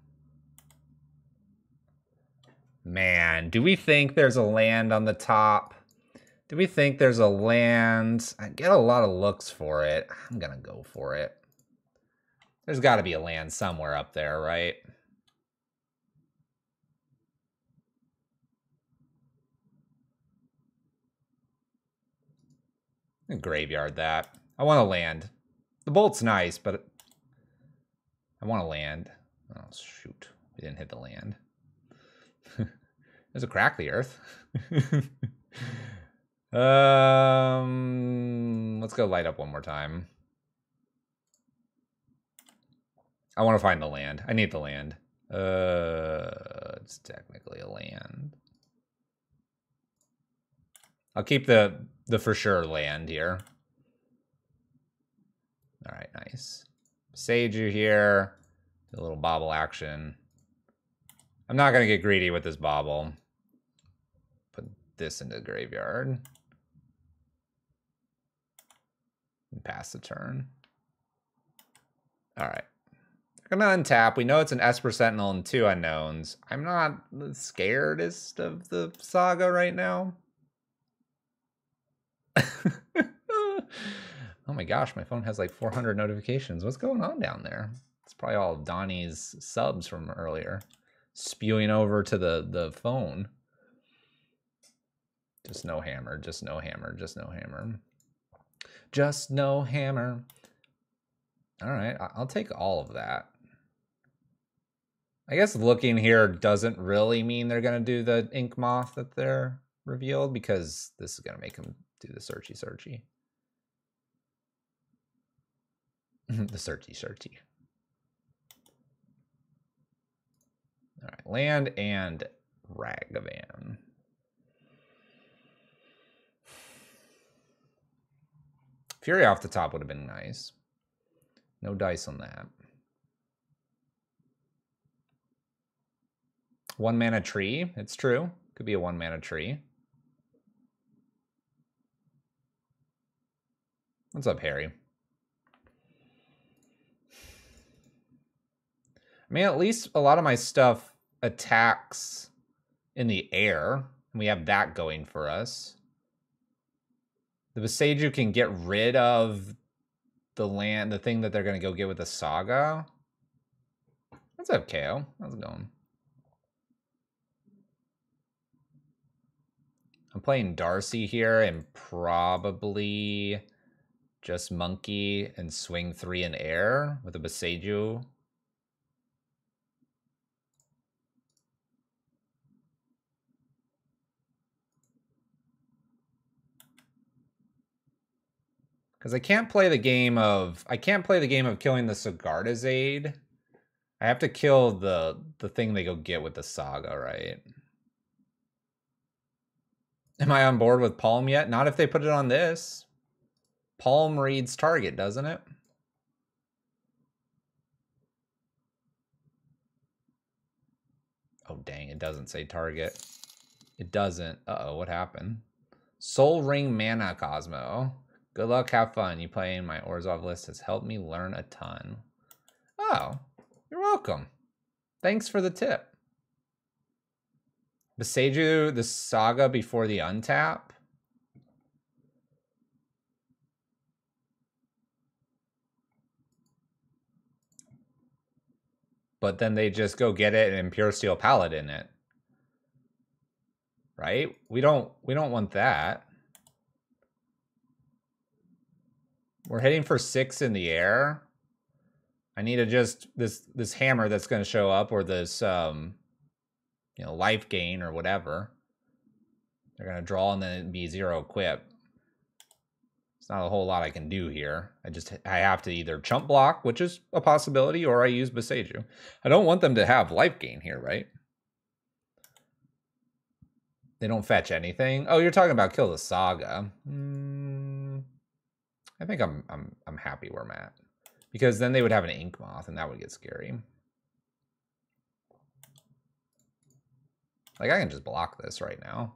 Man, do we think there's a land on the top? Do we think there's a land? I get a lot of looks for it. I'm gonna go for it. There's got to be a land somewhere up there, right? Graveyard that. I want to land. The bolt's nice, but I want to land. Oh, shoot. We didn't hit the land. There's a crack the earth. Let's go light up one more time. I want to find the land. I need the land. It's technically a land. I'll keep the for sure land here. All right, nice. Sage you here. Do a little bobble action. I'm not going to get greedy with this bobble. Put this into the graveyard. And pass the turn. All right. We're going to untap. We know it's an Esper Sentinel and 2 unknowns. I'm not the scaredest of the saga right now. Oh my gosh, my phone has like 400 notifications. What's going on down there? It's probably all Donnie's subs from earlier spewing over to the phone. Just no hammer, just no hammer, just no hammer. Just no hammer. All right, I'll take all of that. I guess looking here doesn't really mean they're going to do the ink moth that they're revealed, because this is going to make them do the searchy. The searchy. All right, land and Ragavan. Fury off the top would have been nice. No dice on that. 1 mana tree. It's true. Could be a 1 mana tree. What's up, Harry? I mean, at least a lot of my stuff attacks in the air, and we have that going for us. The Beseiju can get rid of the land, the thing that they're going to go get with the Saga. What's up, KO? How's it going? I'm playing Darcy here and probably just Monkey and swing 3 in air with a Beseiju. Because I can't play the game of killing the Sigarda's aid. I have to kill the thing they go get with the Saga, right? Am I on board with Palm yet? Not if they put it on this. Palm reads target, doesn't it? Oh, dang, it doesn't say target. It doesn't. Uh-oh, what happened? Soul Ring Mana Cosmo. Good luck, have fun. You playing my Orzhov list has helped me learn a ton. Oh, you're welcome. Thanks for the tip. Beseiju the Saga before the untap. But then they just go get it and Pure Steel Paladin it. Right? We don't want that. We're hitting for 6 in the air. I need to just this hammer that's going to show up, or this you know, life gain or whatever. They're going to draw and then it'd be 0 equip. It's not a whole lot I can do here. I have to either chump block, which is a possibility, or I use Beseiju. I don't want them to have life gain here, right? They don't fetch anything. Oh, you're talking about kill the Saga. I think I'm happy where I'm at, because then they would have an ink moth and that would get scary. Like, I can just block this right now.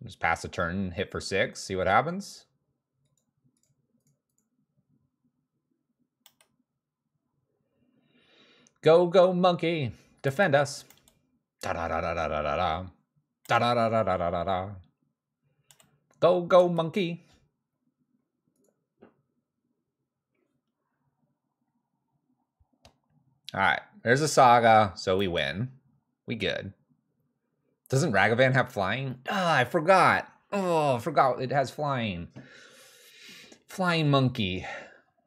Just pass a turn, hit for 6, see what happens. Go, go, monkey. Defend us. Da da da da da da da da. Da da da da da da da da. Go, go, monkey. All right, there's a Saga, so we win. We good. Doesn't Ragavan have flying? Ah, I forgot. Oh, I forgot it has flying. Flying monkey.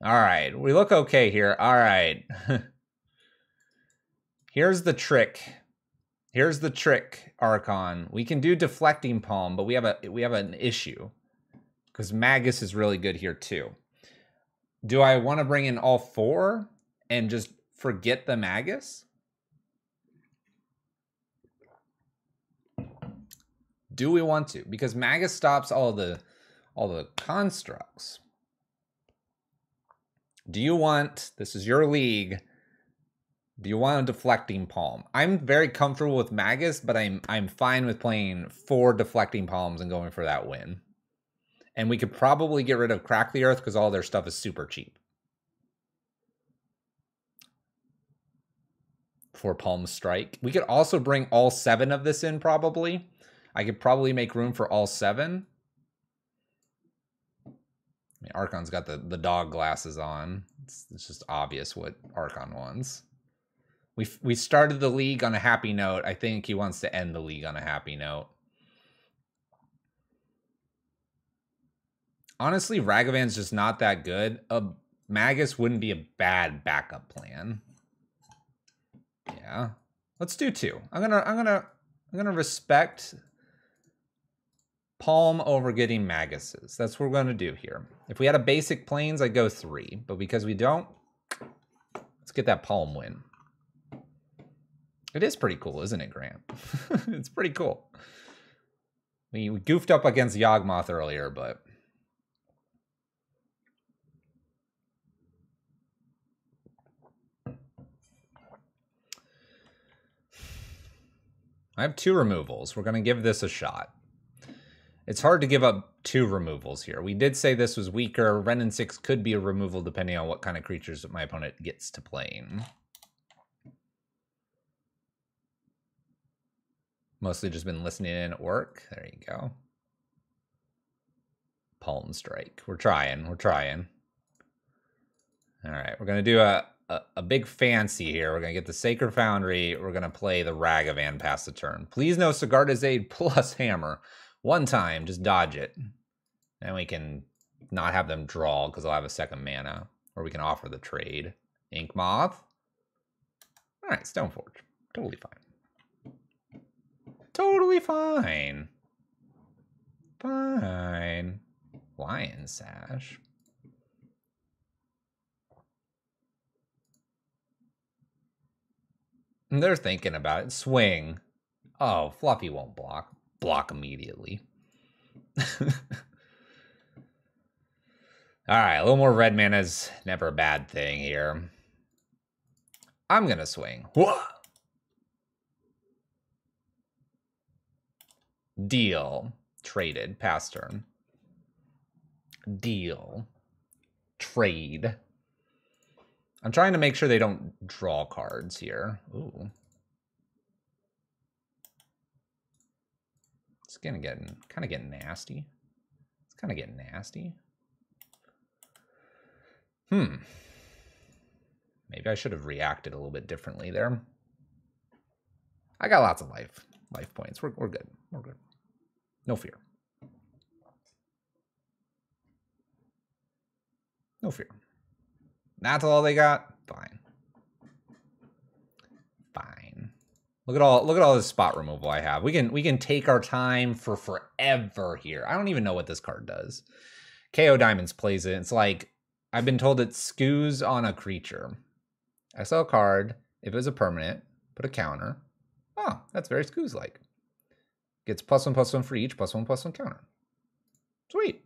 All right, we look okay here. All right. Here's the trick. Here's the trick, Archon. We can do deflecting palm, but we have an issue. Because Magus is really good here too. Do I want to bring in all four and just forget the Magus? Do we want to? Because Magus stops all the constructs. Do you want, this is your league, do you want a deflecting palm? I'm very comfortable with Magus, but I'm fine with playing 4 deflecting palms and going for that win. And we could probably get rid of Crack the Earth because all their stuff is super cheap. For Palm Strike. We could also bring all 7 of this in probably. I could probably make room for all 7. I mean, Archon's got the dog glasses on. It's just obvious what Archon wants. We started the league on a happy note. I think he wants to end the league on a happy note. Honestly, Ragavan's just not that good. A Magus wouldn't be a bad backup plan. Yeah. Let's do 2. I'm gonna respect Palm over getting Maguses. That's what we're gonna do here. If we had a basic planes, I'd go 3. But because we don't, let's get that Palm win. It is pretty cool, isn't it, Grant? It's pretty cool. We goofed up against Yawgmoth earlier, but I have 2 removals. We're going to give this a shot. It's hard to give up 2 removals here. We did say this was weaker. Renin 6 could be a removal depending on what kind of creatures that my opponent gets to playing. Mostly just been listening in at work. There you go. Palm Strike. We're trying. We're trying. All right. We're going to do a big fancy here. We're going to get the Sacred Foundry. We're going to play the Ragavan past the turn. Please no Sigarda's Aid plus Hammer. One time. Just dodge it. And we can not have them draw because they'll have a second mana. Or we can offer the trade. Ink Moth. All right. Stoneforge. Totally fine. Totally fine. Fine. Lion Sash. And they're thinking about it. Swing. Oh, Fluffy won't block. Block immediately. All right, a little more red mana is never a bad thing here. I'm going to swing. Whoa! Deal. Traded. Pass turn. Deal. Trade. I'm trying to make sure they don't draw cards here. Ooh. It's kind of getting nasty. It's kind of getting nasty. Maybe I should have reacted a little bit differently there. I got lots of life points. We're good. We're good. No fear. No fear. That's all they got? Fine. Fine. Look at all this spot removal I have. We can take our time for forever here. I don't even know what this card does. KO Diamonds plays it. It's like, I've been told it skews on a creature. I saw a card. If it was a permanent, put a counter. Oh, that's very skews-like. Gets +1/+1 for each, +1/+1 counter. Sweet.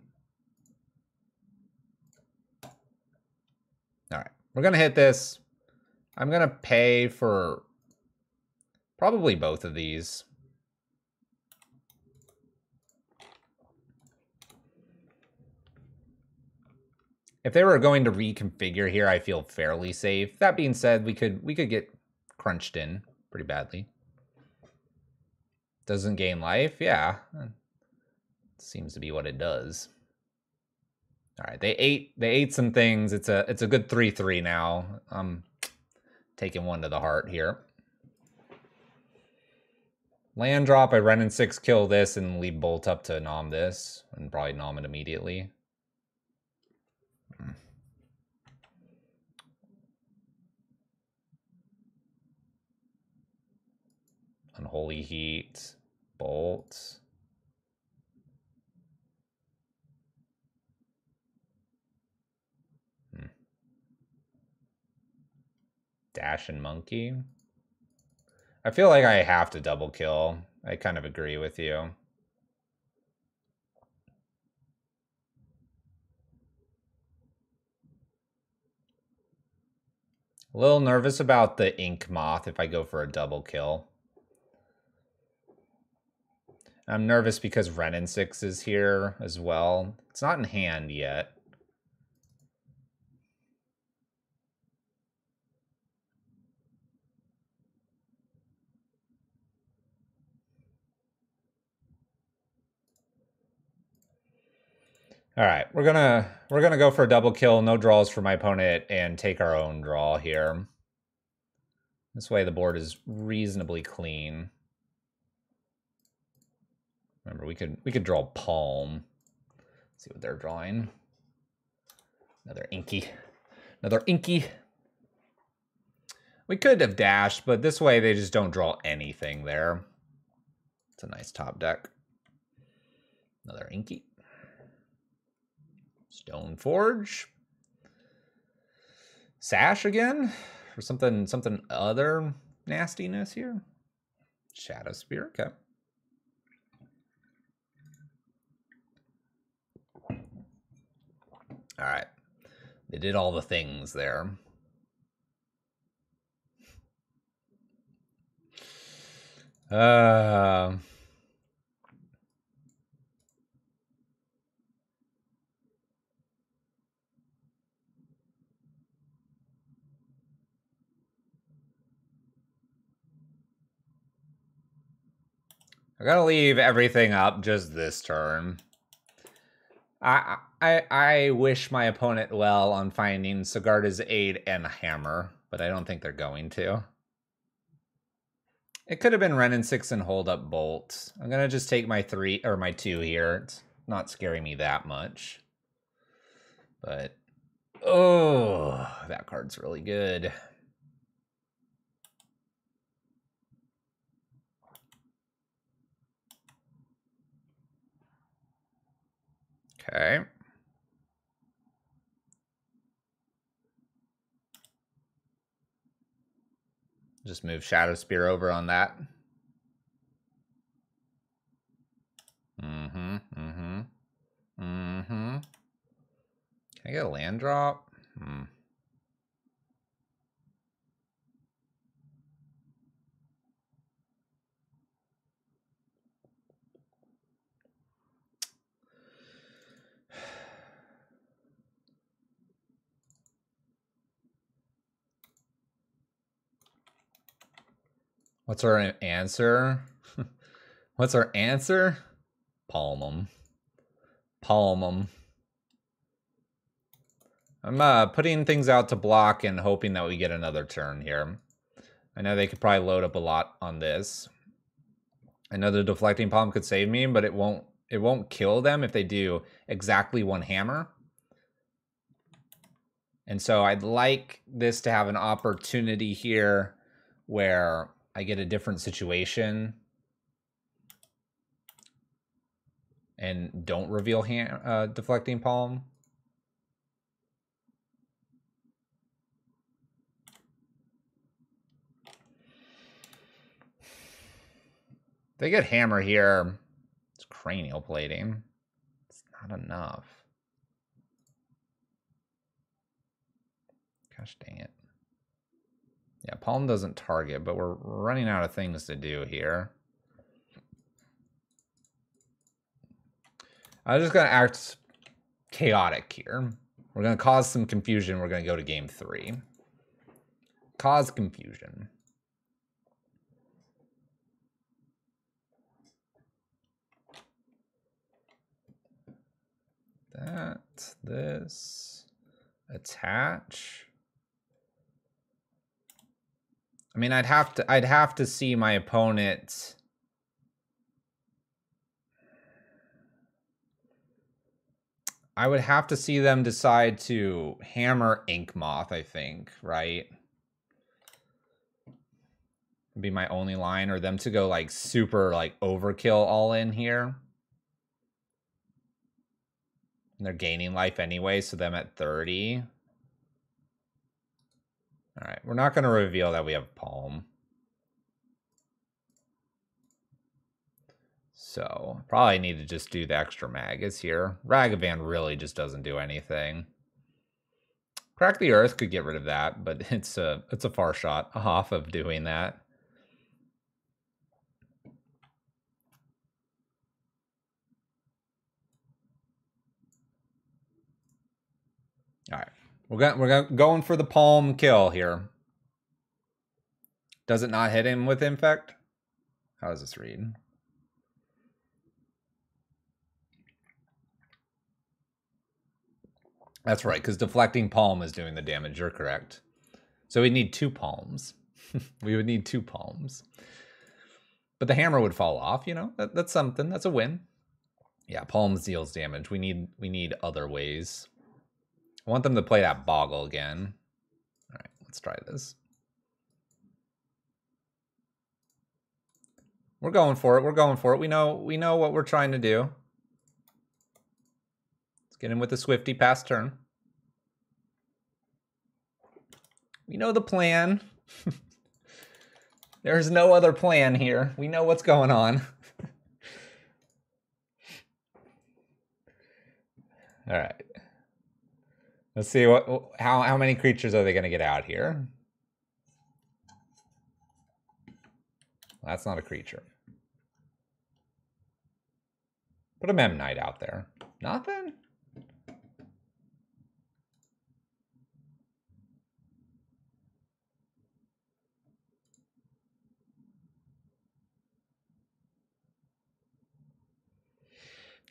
All right, we're going to hit this. I'm going to pay for probably both of these. If they were going to reconfigure here, I feel fairly safe. That being said, we could get crunched in. pretty badly. Doesn't gain life? Yeah. Seems to be what it does. All right, they ate some things. It's a good 3/3 now. I'm taking one to the heart here. Land drop, I run in 6, kill this, and leave Bolt up to nom this, and probably nom it immediately. Unholy Heat, Bolt. Dash and Monkey. I feel like I have to double kill. I kind of agree with you. A little nervous about the Ink Moth if I go for a double kill. I'm nervous because Renin 6 is here as well. It's not in hand yet. All right, we're gonna go for a double kill, no draws for my opponent, and take our own draw here. This way the board is reasonably clean. Remember, we could draw Palm. Let's see what they're drawing. Another Inky. Another Inky. We could have dashed, but this way they just don't draw anything there. It's a nice top deck. Another Inky. Stoneforge. Sash again? Or something other nastiness here? Shadow Spear, okay. All right. They did all the things there. I gotta leave everything up just this turn. I wish my opponent well on finding Sigarda's Aid and Hammer, but I don't think they're going to. It could have been Renin 6 and hold up Bolt. I'm gonna just take my 3 or my 2 here. It's not scaring me that much. But oh, that card's really good. Okay. Just move Shadow Spear over on that. Can I get a land drop? What's our answer? What's our answer? Palm 'em. Palm 'em. I'm putting things out to block and hoping that we get another turn here. I know they could probably load up a lot on this. I know the Deflecting Palm could save me, but it won't kill them if they do exactly one hammer. And so I'd like this to have an opportunity here where I get a different situation and don't reveal Deflecting Palm. They get hammer here. It's cranial plating. It's not enough. Gosh dang it. Yeah, Palm doesn't target, but we're running out of things to do here. I'm just going to act chaotic here. We're going to cause some confusion. We're going to go to game 3. Cause confusion. that, this, attach. I mean, I'd have to see my opponent. I would have to see them decide to hammer Ink Moth, I think, right? Be my only line, or them to go like super like overkill all in here. And they're gaining life anyway, so them at 30. All right, we're not going to reveal that we have Palm. So probably need to just do the extra Magus here. Ragavan really just doesn't do anything. Crack the Earth could get rid of that, but it's a far shot off of doing that. All right, we're going for the Palm kill here. Does it not hit him with Infect? How does this read? That's right, because deflecting Palm is doing the damage. You're correct. So we need 2 palms. We would need 2 palms. But the hammer would fall off, you know? That's something. That's a win. Yeah, palms deals damage. We need other ways. I want them to play that Boggle again. All right, let's try this. We're going for it. We're going for it. We know what we're trying to do. Let's get in with the Swifty past turn. We know the plan. There's no other plan here. We know what's going on. All right. Let's see how many creatures are they going to get out here. That's not a creature. Put a Mem Knight out there. Nothing?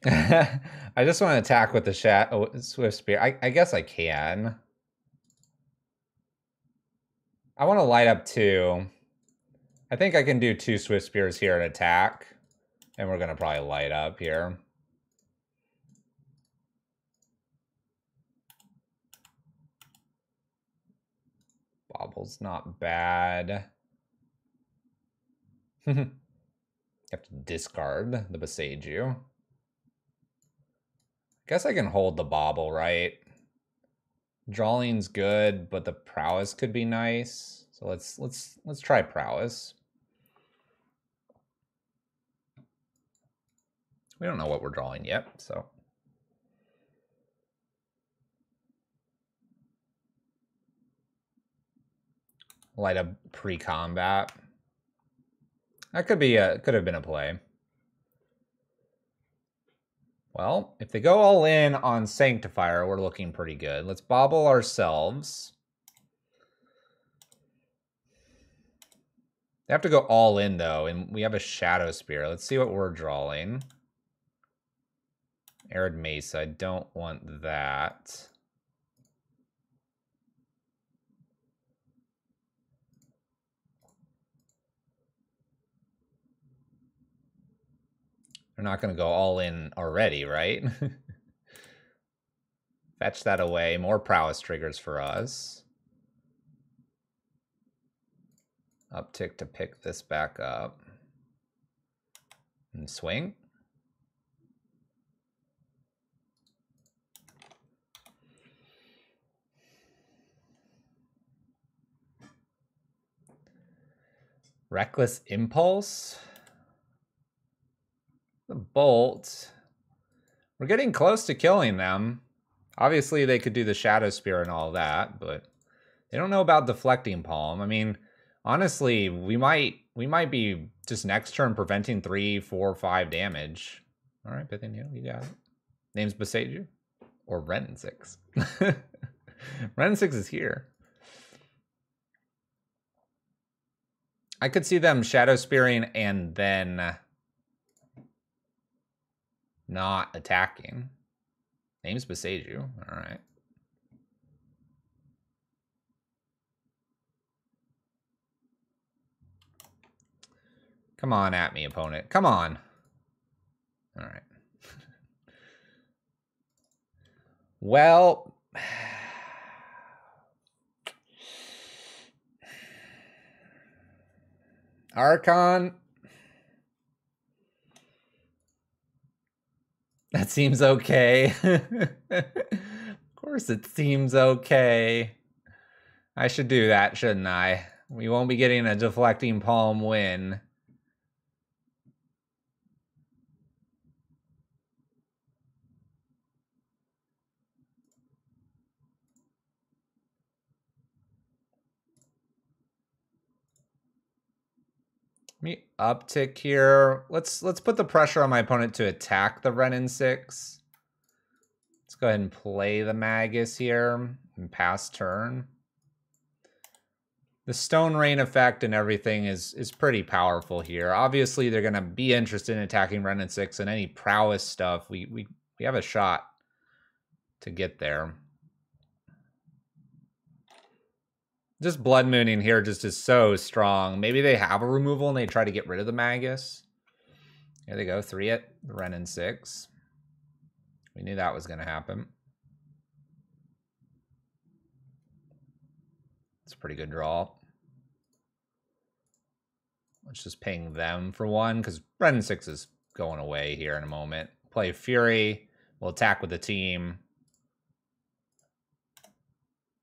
I just want to attack with the Swift Spear. I guess I can. I want to light up 2. I think I can do 2 Swift Spears here and attack. And we're going to probably light up here. Bobble's not bad. You have to discard the Boseiju. Guess I can hold the Bobble, right? Drawing's good, but the Prowess could be nice. So let's try Prowess. We don't know what we're drawing yet, so. Light up pre-combat. That could have been a play. Well, if they go all in on Sanctifier, we're looking pretty good. Let's Bobble ourselves. They have to go all in, though, and we have a Shadow Spear. Let's see what we're drawing. Arid Mesa, I don't want that. They're not going to go all in already, right? Fetch that away. More Prowess triggers for us. Uptick to pick this back up. And swing. Reckless Impulse. The Bolt. We're getting close to killing them. Obviously, they could do the Shadow Spear and all that, but they don't know about deflecting Palm. I mean, honestly, we might be just next turn preventing 3, 4, 5 damage. All right, Bithin, you got it. Name's Boseiju or Ren 6. Ren 6 is here. I could see them Shadow Spearing and then not attacking. Names beside you. All right. Come on at me, opponent. Come on. All right. Well, Archon. That seems okay. Of course it seems okay. I should do that, shouldn't I? We won't be getting a deflecting palm win. Let me uptick here. Let's put the pressure on my opponent to attack the Renin 6. Let's go ahead and play the Magus here and pass turn. The Stone Rain effect and everything is pretty powerful here. Obviously, they're going to be interested in attacking Renin 6 and any prowess stuff. We have a shot to get there. Just Blood Mooning here just is so strong. Maybe they have a removal and they try to get rid of the Magus. Here they go, 3 at the Renin 6. We knew that was going to happen. It's a pretty good draw. Let's just ping them for 1, because Renin 6 is going away here in a moment. Play Fury. We'll attack with the team,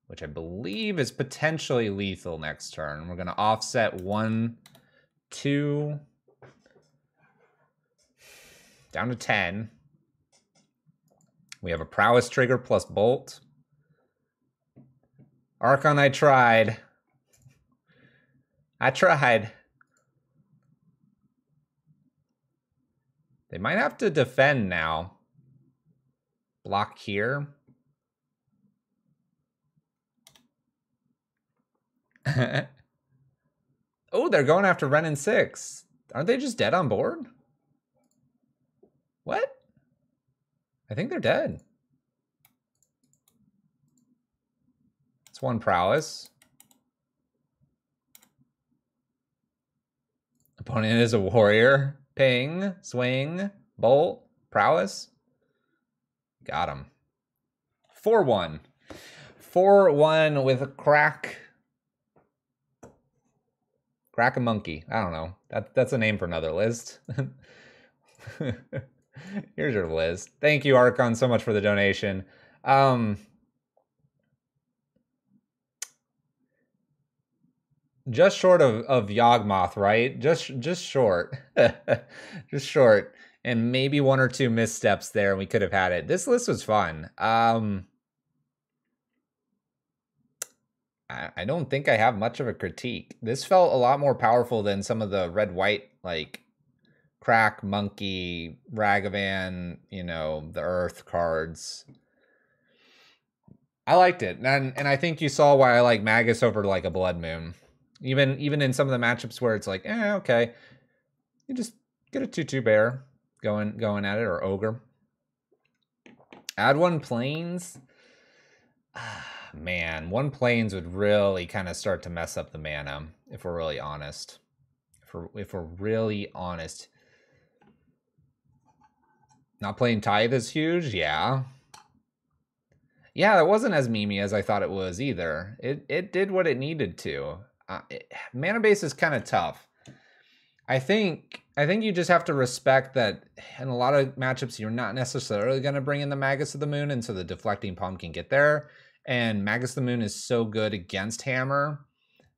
which I believe is potentially lethal next turn. We're going to offset 1, 2, down to 10. We have a prowess trigger plus bolt. Archon, I tried. They might have to defend now. Block here. Oh, they're going after Renin 6. Aren't they just dead on board? What? I think they're dead. It's 1 prowess. Opponent is a warrior. Ping, swing, bolt, prowess. Got him. 4-1. 4-1 with a crack. Crack a monkey. I don't know. That's a name for another list. Here's your list. Thank you, Archon, so much for the donation. Just short of Yawgmoth, right? Just short. Just short. And maybe 1 or 2 missteps there, and we could have had it. This list was fun. I don't think I have much of a critique. This felt a lot more powerful than some of the red-white, like, Crack, Monkey, Ragavan, you know, the Earth cards. I liked it. And I think you saw why I like Magus over, like, a Blood Moon. Even in some of the matchups where it's like, okay. You just get a 2/2 bear going at it, or ogre. Add 1 plains. Man, 1 plains would really kind of start to mess up the mana, if we're really honest. If we're really honest. Not playing Tithe is huge, yeah. Yeah, it wasn't as memey as I thought it was either. It did what it needed to. Mana base is kind of tough. I think you just have to respect that in a lot of matchups you're not necessarily going to bring in the Magus of the Moon, and so the deflecting palm can get there. And Magus of the Moon is so good against Hammer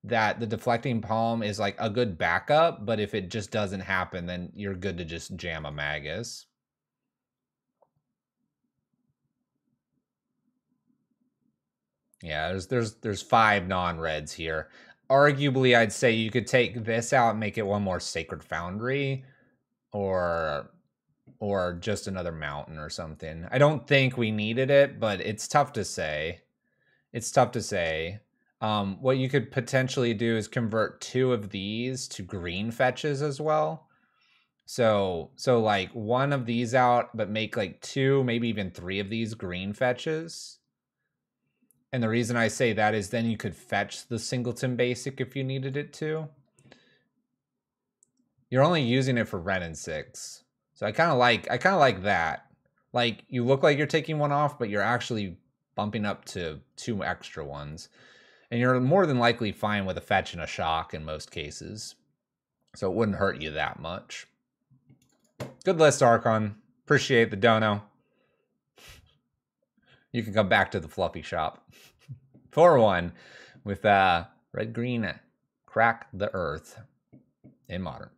that the deflecting palm is like a good backup, but if it just doesn't happen, then you're good to just jam a Magus. Yeah, there's 5 non-reds here. Arguably, I'd say you could take this out and make it 1 more Sacred Foundry, or just another mountain or something. I don't think we needed it, but it's tough to say. What you could potentially do is convert 2 of these to green fetches as well. So like one of these out, but make like 2, maybe even 3 of these green fetches. And the reason I say that is then you could fetch the Singleton basic if you needed it to. You're only using it for Ren and 6. So I kind of like that. Like you look like you're taking one off, but you're actually bumping up to 2 extra ones. And you're more than likely fine with a fetch and a shock in most cases. So it wouldn't hurt you that much. Good list, Archon. Appreciate the dono. You can come back to the fluffy shop. 4-1 with red green crack the earth in modern.